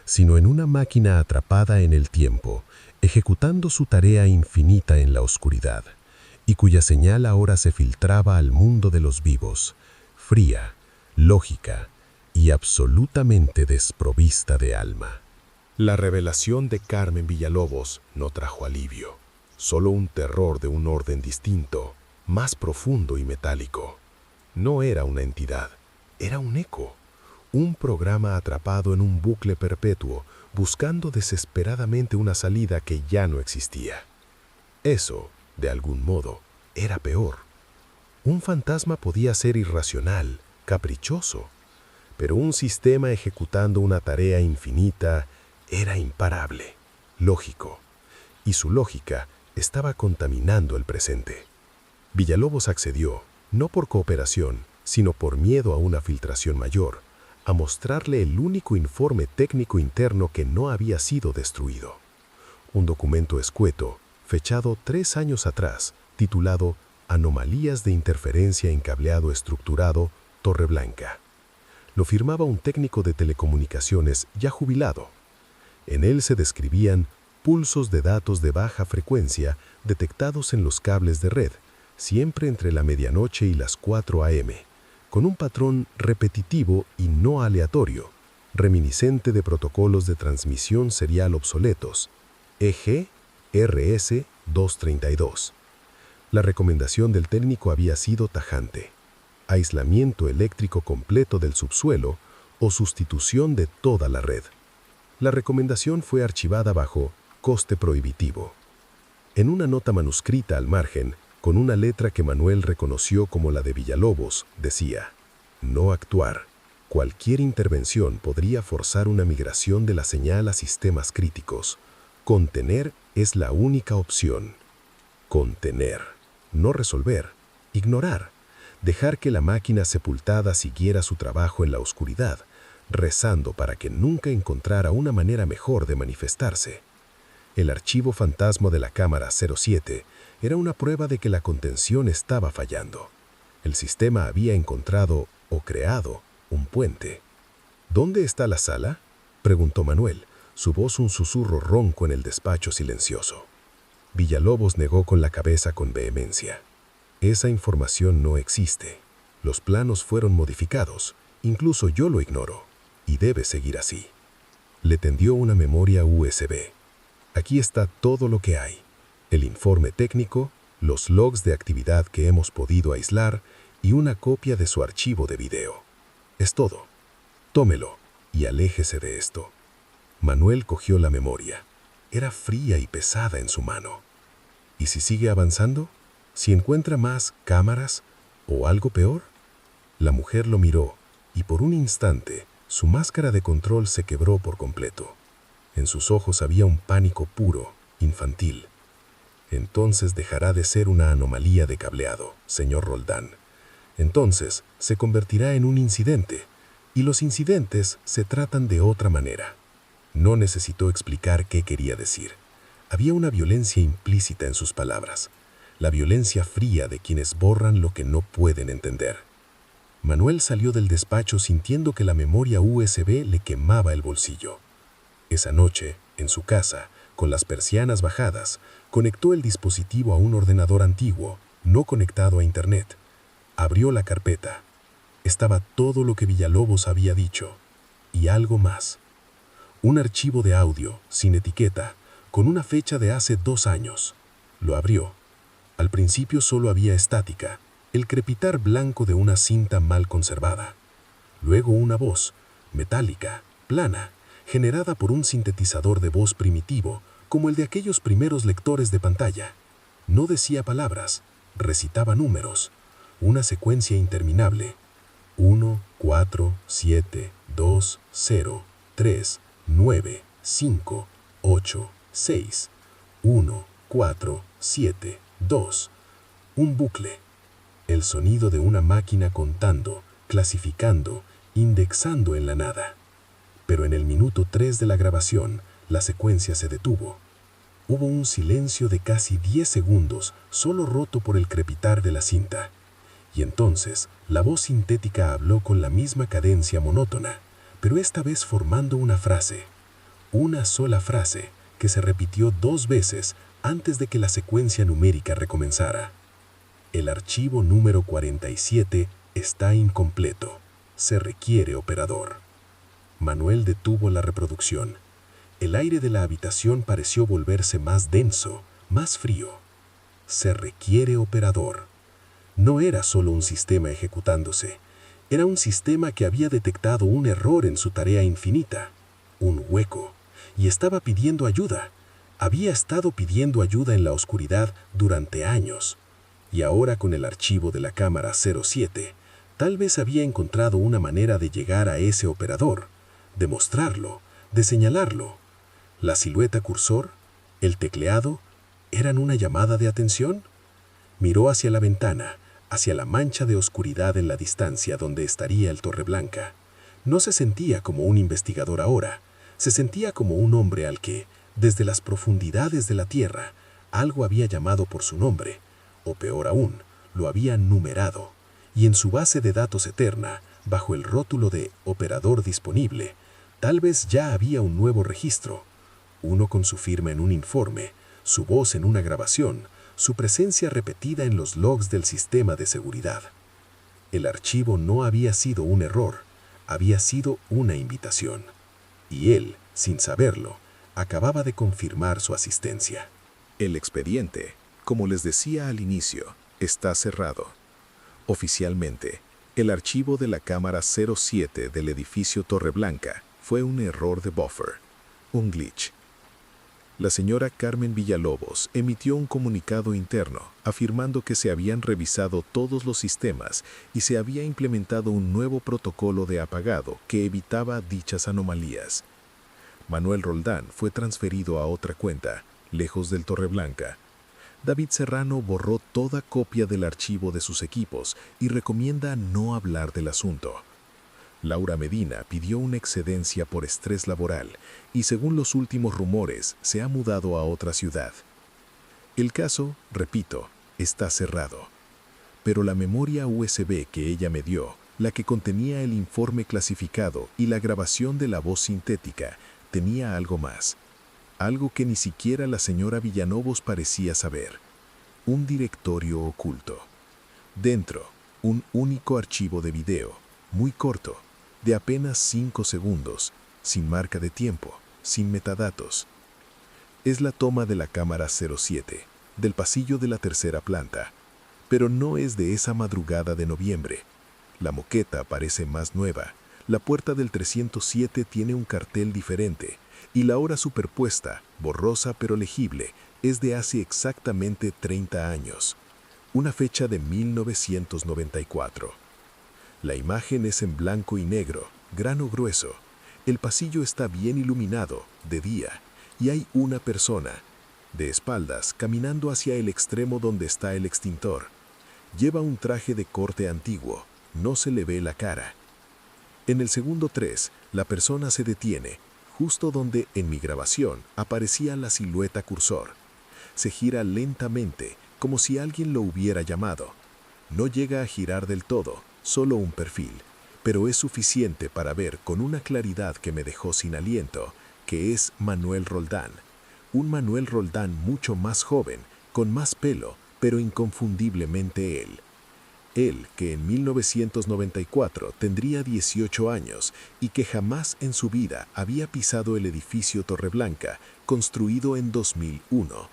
sino en una máquina atrapada en el tiempo, ejecutando su tarea infinita en la oscuridad, y cuya señal ahora se filtraba al mundo de los vivos, fría, lógica y absolutamente desprovista de alma. La revelación de Carmen Villalobos no trajo alivio, solo un terror de un orden distinto, más profundo y metálico. No era una entidad, era un eco, un programa atrapado en un bucle perpetuo, buscando desesperadamente una salida que ya no existía. Eso, de algún modo, era peor. Un fantasma podía ser irracional, caprichoso, pero un sistema ejecutando una tarea infinita era imparable, lógico, y su lógica estaba contaminando el presente. Villalobos accedió, no por cooperación, sino por miedo a una filtración mayor, a mostrarle el único informe técnico interno que no había sido destruido. Un documento escueto, fechado 3 años atrás, titulado Anomalías de interferencia en cableado estructurado, Torreblanca. Lo firmaba un técnico de telecomunicaciones ya jubilado. En él se describían pulsos de datos de baja frecuencia detectados en los cables de red, siempre entre la medianoche y las 4 a.m., con un patrón repetitivo y no aleatorio, reminiscente de protocolos de transmisión serial obsoletos, EG RS-232. La recomendación del técnico había sido tajante: aislamiento eléctrico completo del subsuelo o sustitución de toda la red. La recomendación fue archivada bajo coste prohibitivo. En una nota manuscrita al margen, con una letra que Manuel reconoció como la de Villalobos, decía: no actuar. Cualquier intervención podría forzar una migración de la señal a sistemas críticos. Contener es la única opción. Contener, no resolver, ignorar, dejar que la máquina sepultada siguiera su trabajo en la oscuridad, rezando para que nunca encontrara una manera mejor de manifestarse. El archivo fantasma de la cámara 07 era una prueba de que la contención estaba fallando. El sistema había encontrado o creado un puente. ¿Dónde está la sala?, preguntó Manuel, su voz un susurro ronco en el despacho silencioso. Villalobos negó con la cabeza con vehemencia. Esa información no existe. Los planos fueron modificados. Incluso yo lo ignoro. Y debe seguir así. Le tendió una memoria USB. Aquí está todo lo que hay: el informe técnico, los logs de actividad que hemos podido aislar y una copia de su archivo de video. Es todo. Tómelo y aléjese de esto. Manuel cogió la memoria. Era fría y pesada en su mano. ¿Y si sigue avanzando? ¿Si encuentra más cámaras o algo peor? La mujer lo miró y por un instante su máscara de control se quebró por completo. En sus ojos había un pánico puro, infantil. Entonces dejará de ser una anomalía de cableado, señor Roldán. Entonces se convertirá en un incidente, y los incidentes se tratan de otra manera. No necesitó explicar qué quería decir. Había una violencia implícita en sus palabras, la violencia fría de quienes borran lo que no pueden entender. Manuel salió del despacho sintiendo que la memoria USB le quemaba el bolsillo. Esa noche, en su casa, con las persianas bajadas, conectó el dispositivo a un ordenador antiguo, no conectado a Internet. Abrió la carpeta. Estaba todo lo que Villalobos había dicho, y algo más. Un archivo de audio, sin etiqueta, con una fecha de hace 2 años. Lo abrió. Al principio solo había estática, el crepitar blanco de una cinta mal conservada. Luego una voz, metálica, plana, generada por un sintetizador de voz primitivo, como el de aquellos primeros lectores de pantalla. No decía palabras, recitaba números, una secuencia interminable. 1, 4, 7, 2, 0, 3, 9, 5, 8, 6, 1, 4, 7, 2. Un bucle. El sonido de una máquina contando, clasificando, indexando en la nada. Pero en el minuto 3 de la grabación, la secuencia se detuvo. Hubo un silencio de casi 10 segundos, solo roto por el crepitar de la cinta. Y entonces, la voz sintética habló con la misma cadencia monótona, pero esta vez formando una frase. Una sola frase, que se repitió 2 veces antes de que la secuencia numérica recomenzara. El archivo número 47 está incompleto. Se requiere operador. Manuel detuvo la reproducción. El aire de la habitación pareció volverse más denso, más frío. Se requiere operador. No era solo un sistema ejecutándose. Era un sistema que había detectado un error en su tarea infinita, un hueco, y estaba pidiendo ayuda. Había estado pidiendo ayuda en la oscuridad durante años. Y ahora con el archivo de la cámara 07, tal vez había encontrado una manera de llegar a ese operador, de mostrarlo, de señalarlo. La silueta cursor, el tecleado, ¿eran una llamada de atención? Miró hacia la ventana, hacia la mancha de oscuridad en la distancia donde estaría el Torreblanca. No se sentía como un investigador ahora, se sentía como un hombre al que, desde las profundidades de la tierra, algo había llamado por su nombre, o peor aún, lo había numerado, y en su base de datos eterna, bajo el rótulo de operador disponible, tal vez ya había un nuevo registro, uno con su firma en un informe, su voz en una grabación, su presencia repetida en los logs del sistema de seguridad. El archivo no había sido un error, había sido una invitación. Y él, sin saberlo, acababa de confirmar su asistencia. El expediente, como les decía al inicio, está cerrado. Oficialmente, el archivo de la cámara 07 del edificio Torreblanca fue un error de buffer, un glitch. La señora Carmen Villalobos emitió un comunicado interno afirmando que se habían revisado todos los sistemas y se había implementado un nuevo protocolo de apagado que evitaba dichas anomalías. Manuel Roldán fue transferido a otra cuenta, lejos del Torreblanca. David Serrano borró toda copia del archivo de sus equipos y recomienda no hablar del asunto. Laura Medina pidió una excedencia por estrés laboral y, según los últimos rumores, se ha mudado a otra ciudad. El caso, repito, está cerrado. Pero la memoria USB que ella me dio, la que contenía el informe clasificado y la grabación de la voz sintética, tenía algo más. Algo que ni siquiera la señora Villalobos parecía saber. Un directorio oculto. Dentro, un único archivo de video, muy corto, de apenas 5 segundos, sin marca de tiempo, sin metadatos. Es la toma de la cámara 07, del pasillo de la tercera planta, pero no es de esa madrugada de noviembre. La moqueta parece más nueva, la puerta del 307 tiene un cartel diferente, y la hora superpuesta, borrosa pero legible, es de hace exactamente 30 años, una fecha de 1994. La imagen es en blanco y negro, grano grueso. El pasillo está bien iluminado, de día, y hay una persona, de espaldas, caminando hacia el extremo donde está el extintor. Lleva un traje de corte antiguo, no se le ve la cara. En el segundo 3, la persona se detiene, justo donde en mi grabación aparecía la silueta cursor. Se gira lentamente, como si alguien lo hubiera llamado. No llega a girar del todo, solo un perfil, pero es suficiente para ver con una claridad que me dejó sin aliento, que es Manuel Roldán. Un Manuel Roldán mucho más joven, con más pelo, pero inconfundiblemente él. Él, que en 1994 tendría 18 años y que jamás en su vida había pisado el edificio Torreblanca, construido en 2001.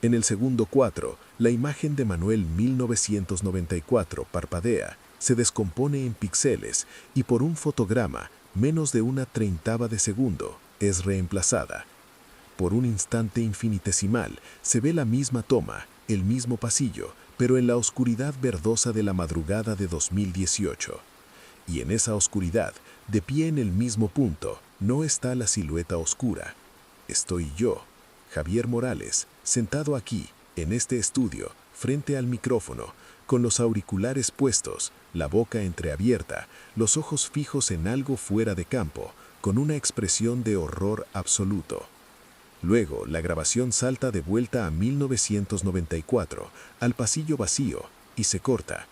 En el segundo cuadro, la imagen de Manuel 1994 parpadea, se descompone en píxeles y por un fotograma, menos de una treintava de segundo, es reemplazada. Por un instante infinitesimal se ve la misma toma, el mismo pasillo, pero en la oscuridad verdosa de la madrugada de 2018. Y en esa oscuridad, de pie en el mismo punto, no está la silueta oscura. Estoy yo, Javier Morales, sentado aquí, en este estudio, frente al micrófono, con los auriculares puestos, la boca entreabierta, los ojos fijos en algo fuera de campo, con una expresión de horror absoluto. Luego, la grabación salta de vuelta a 1994, al pasillo vacío, y se corta.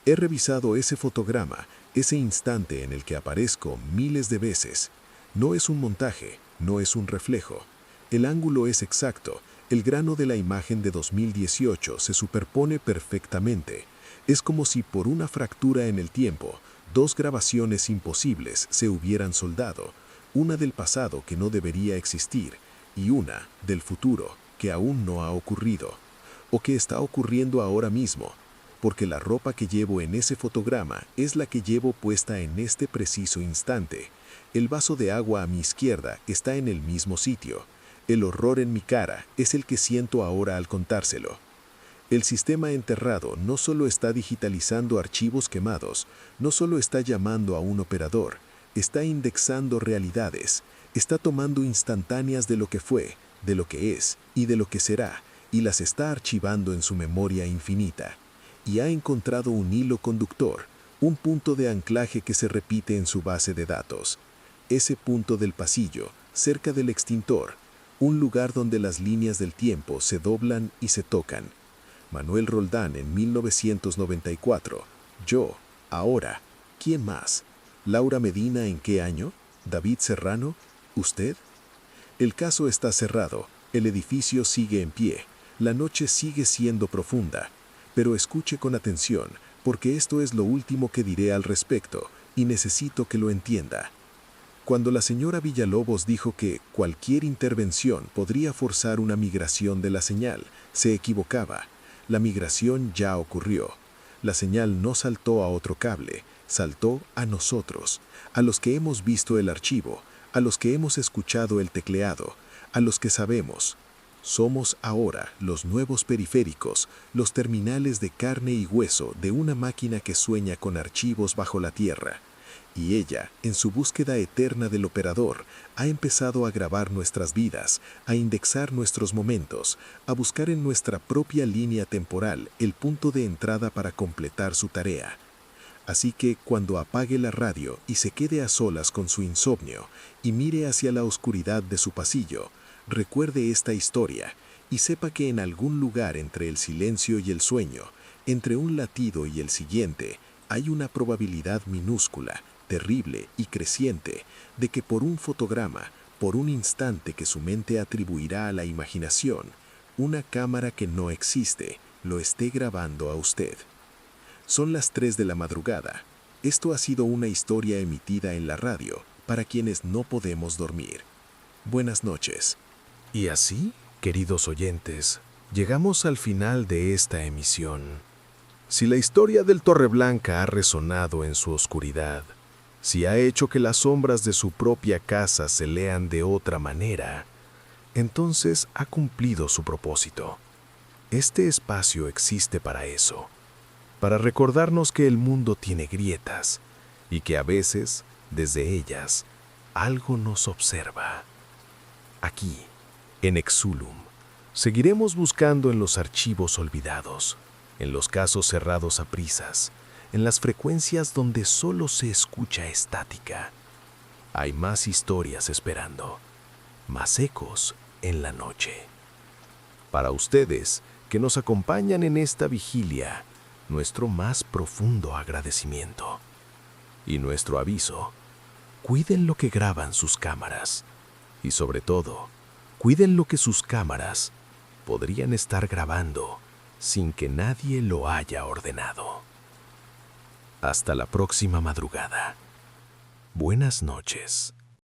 He revisado ese fotograma, ese instante en el que aparezco miles de veces. No es un montaje, no es un reflejo. El ángulo es exacto, el grano de la imagen de 2018 se superpone perfectamente. Es como si por una fractura en el tiempo, dos grabaciones imposibles se hubieran soldado, una del pasado que no debería existir, y una del futuro que aún no ha ocurrido, o que está ocurriendo ahora mismo, porque la ropa que llevo en ese fotograma es la que llevo puesta en este preciso instante. El vaso de agua a mi izquierda está en el mismo sitio. El horror en mi cara es el que siento ahora al contárselo. El sistema enterrado no solo está digitalizando archivos quemados, no solo está llamando a un operador, está indexando realidades, está tomando instantáneas de lo que fue, de lo que es y de lo que será, y las está archivando en su memoria infinita. Y ha encontrado un hilo conductor, un punto de anclaje que se repite en su base de datos. Ese punto del pasillo, cerca del extintor, un lugar donde las líneas del tiempo se doblan y se tocan. Manuel Roldán en 1994. Yo, ahora. ¿Quién más? ¿Laura Medina en qué año? ¿David Serrano? ¿Usted? El caso está cerrado, el edificio sigue en pie, la noche sigue siendo profunda. Pero escuche con atención, porque esto es lo último que diré al respecto, y necesito que lo entienda. Cuando la señora Villalobos dijo que cualquier intervención podría forzar una migración de la señal, se equivocaba. La migración ya ocurrió. La señal no saltó a otro cable, saltó a nosotros, a los que hemos visto el archivo, a los que hemos escuchado el tecleado, a los que sabemos. Somos ahora los nuevos periféricos, los terminales de carne y hueso de una máquina que sueña con archivos bajo la tierra. Y ella, en su búsqueda eterna del operador, ha empezado a grabar nuestras vidas, a indexar nuestros momentos, a buscar en nuestra propia línea temporal el punto de entrada para completar su tarea. Así que cuando apague la radio y se quede a solas con su insomnio y mire hacia la oscuridad de su pasillo, recuerde esta historia y sepa que en algún lugar entre el silencio y el sueño, entre un latido y el siguiente, hay una probabilidad minúscula, terrible y creciente, de que por un fotograma, por un instante que su mente atribuirá a la imaginación, una cámara que no existe lo esté grabando a usted. Son las 3 de la madrugada. Esto ha sido una historia emitida en la radio para quienes no podemos dormir. Buenas noches. Y así, queridos oyentes, llegamos al final de esta emisión. Si la historia del Torreblanca ha resonado en su oscuridad, si ha hecho que las sombras de su propia casa se lean de otra manera, entonces ha cumplido su propósito. Este espacio existe para eso, para recordarnos que el mundo tiene grietas y que a veces, desde ellas, algo nos observa. Aquí, en Exulum, seguiremos buscando en los archivos olvidados, en los casos cerrados a prisas, en las frecuencias donde solo se escucha estática. Hay más historias esperando, más ecos en la noche. Para ustedes que nos acompañan en esta vigilia, nuestro más profundo agradecimiento. Y nuestro aviso: cuiden lo que graban sus cámaras. Y sobre todo, cuiden lo que sus cámaras podrían estar grabando sin que nadie lo haya ordenado. Hasta la próxima madrugada. Buenas noches.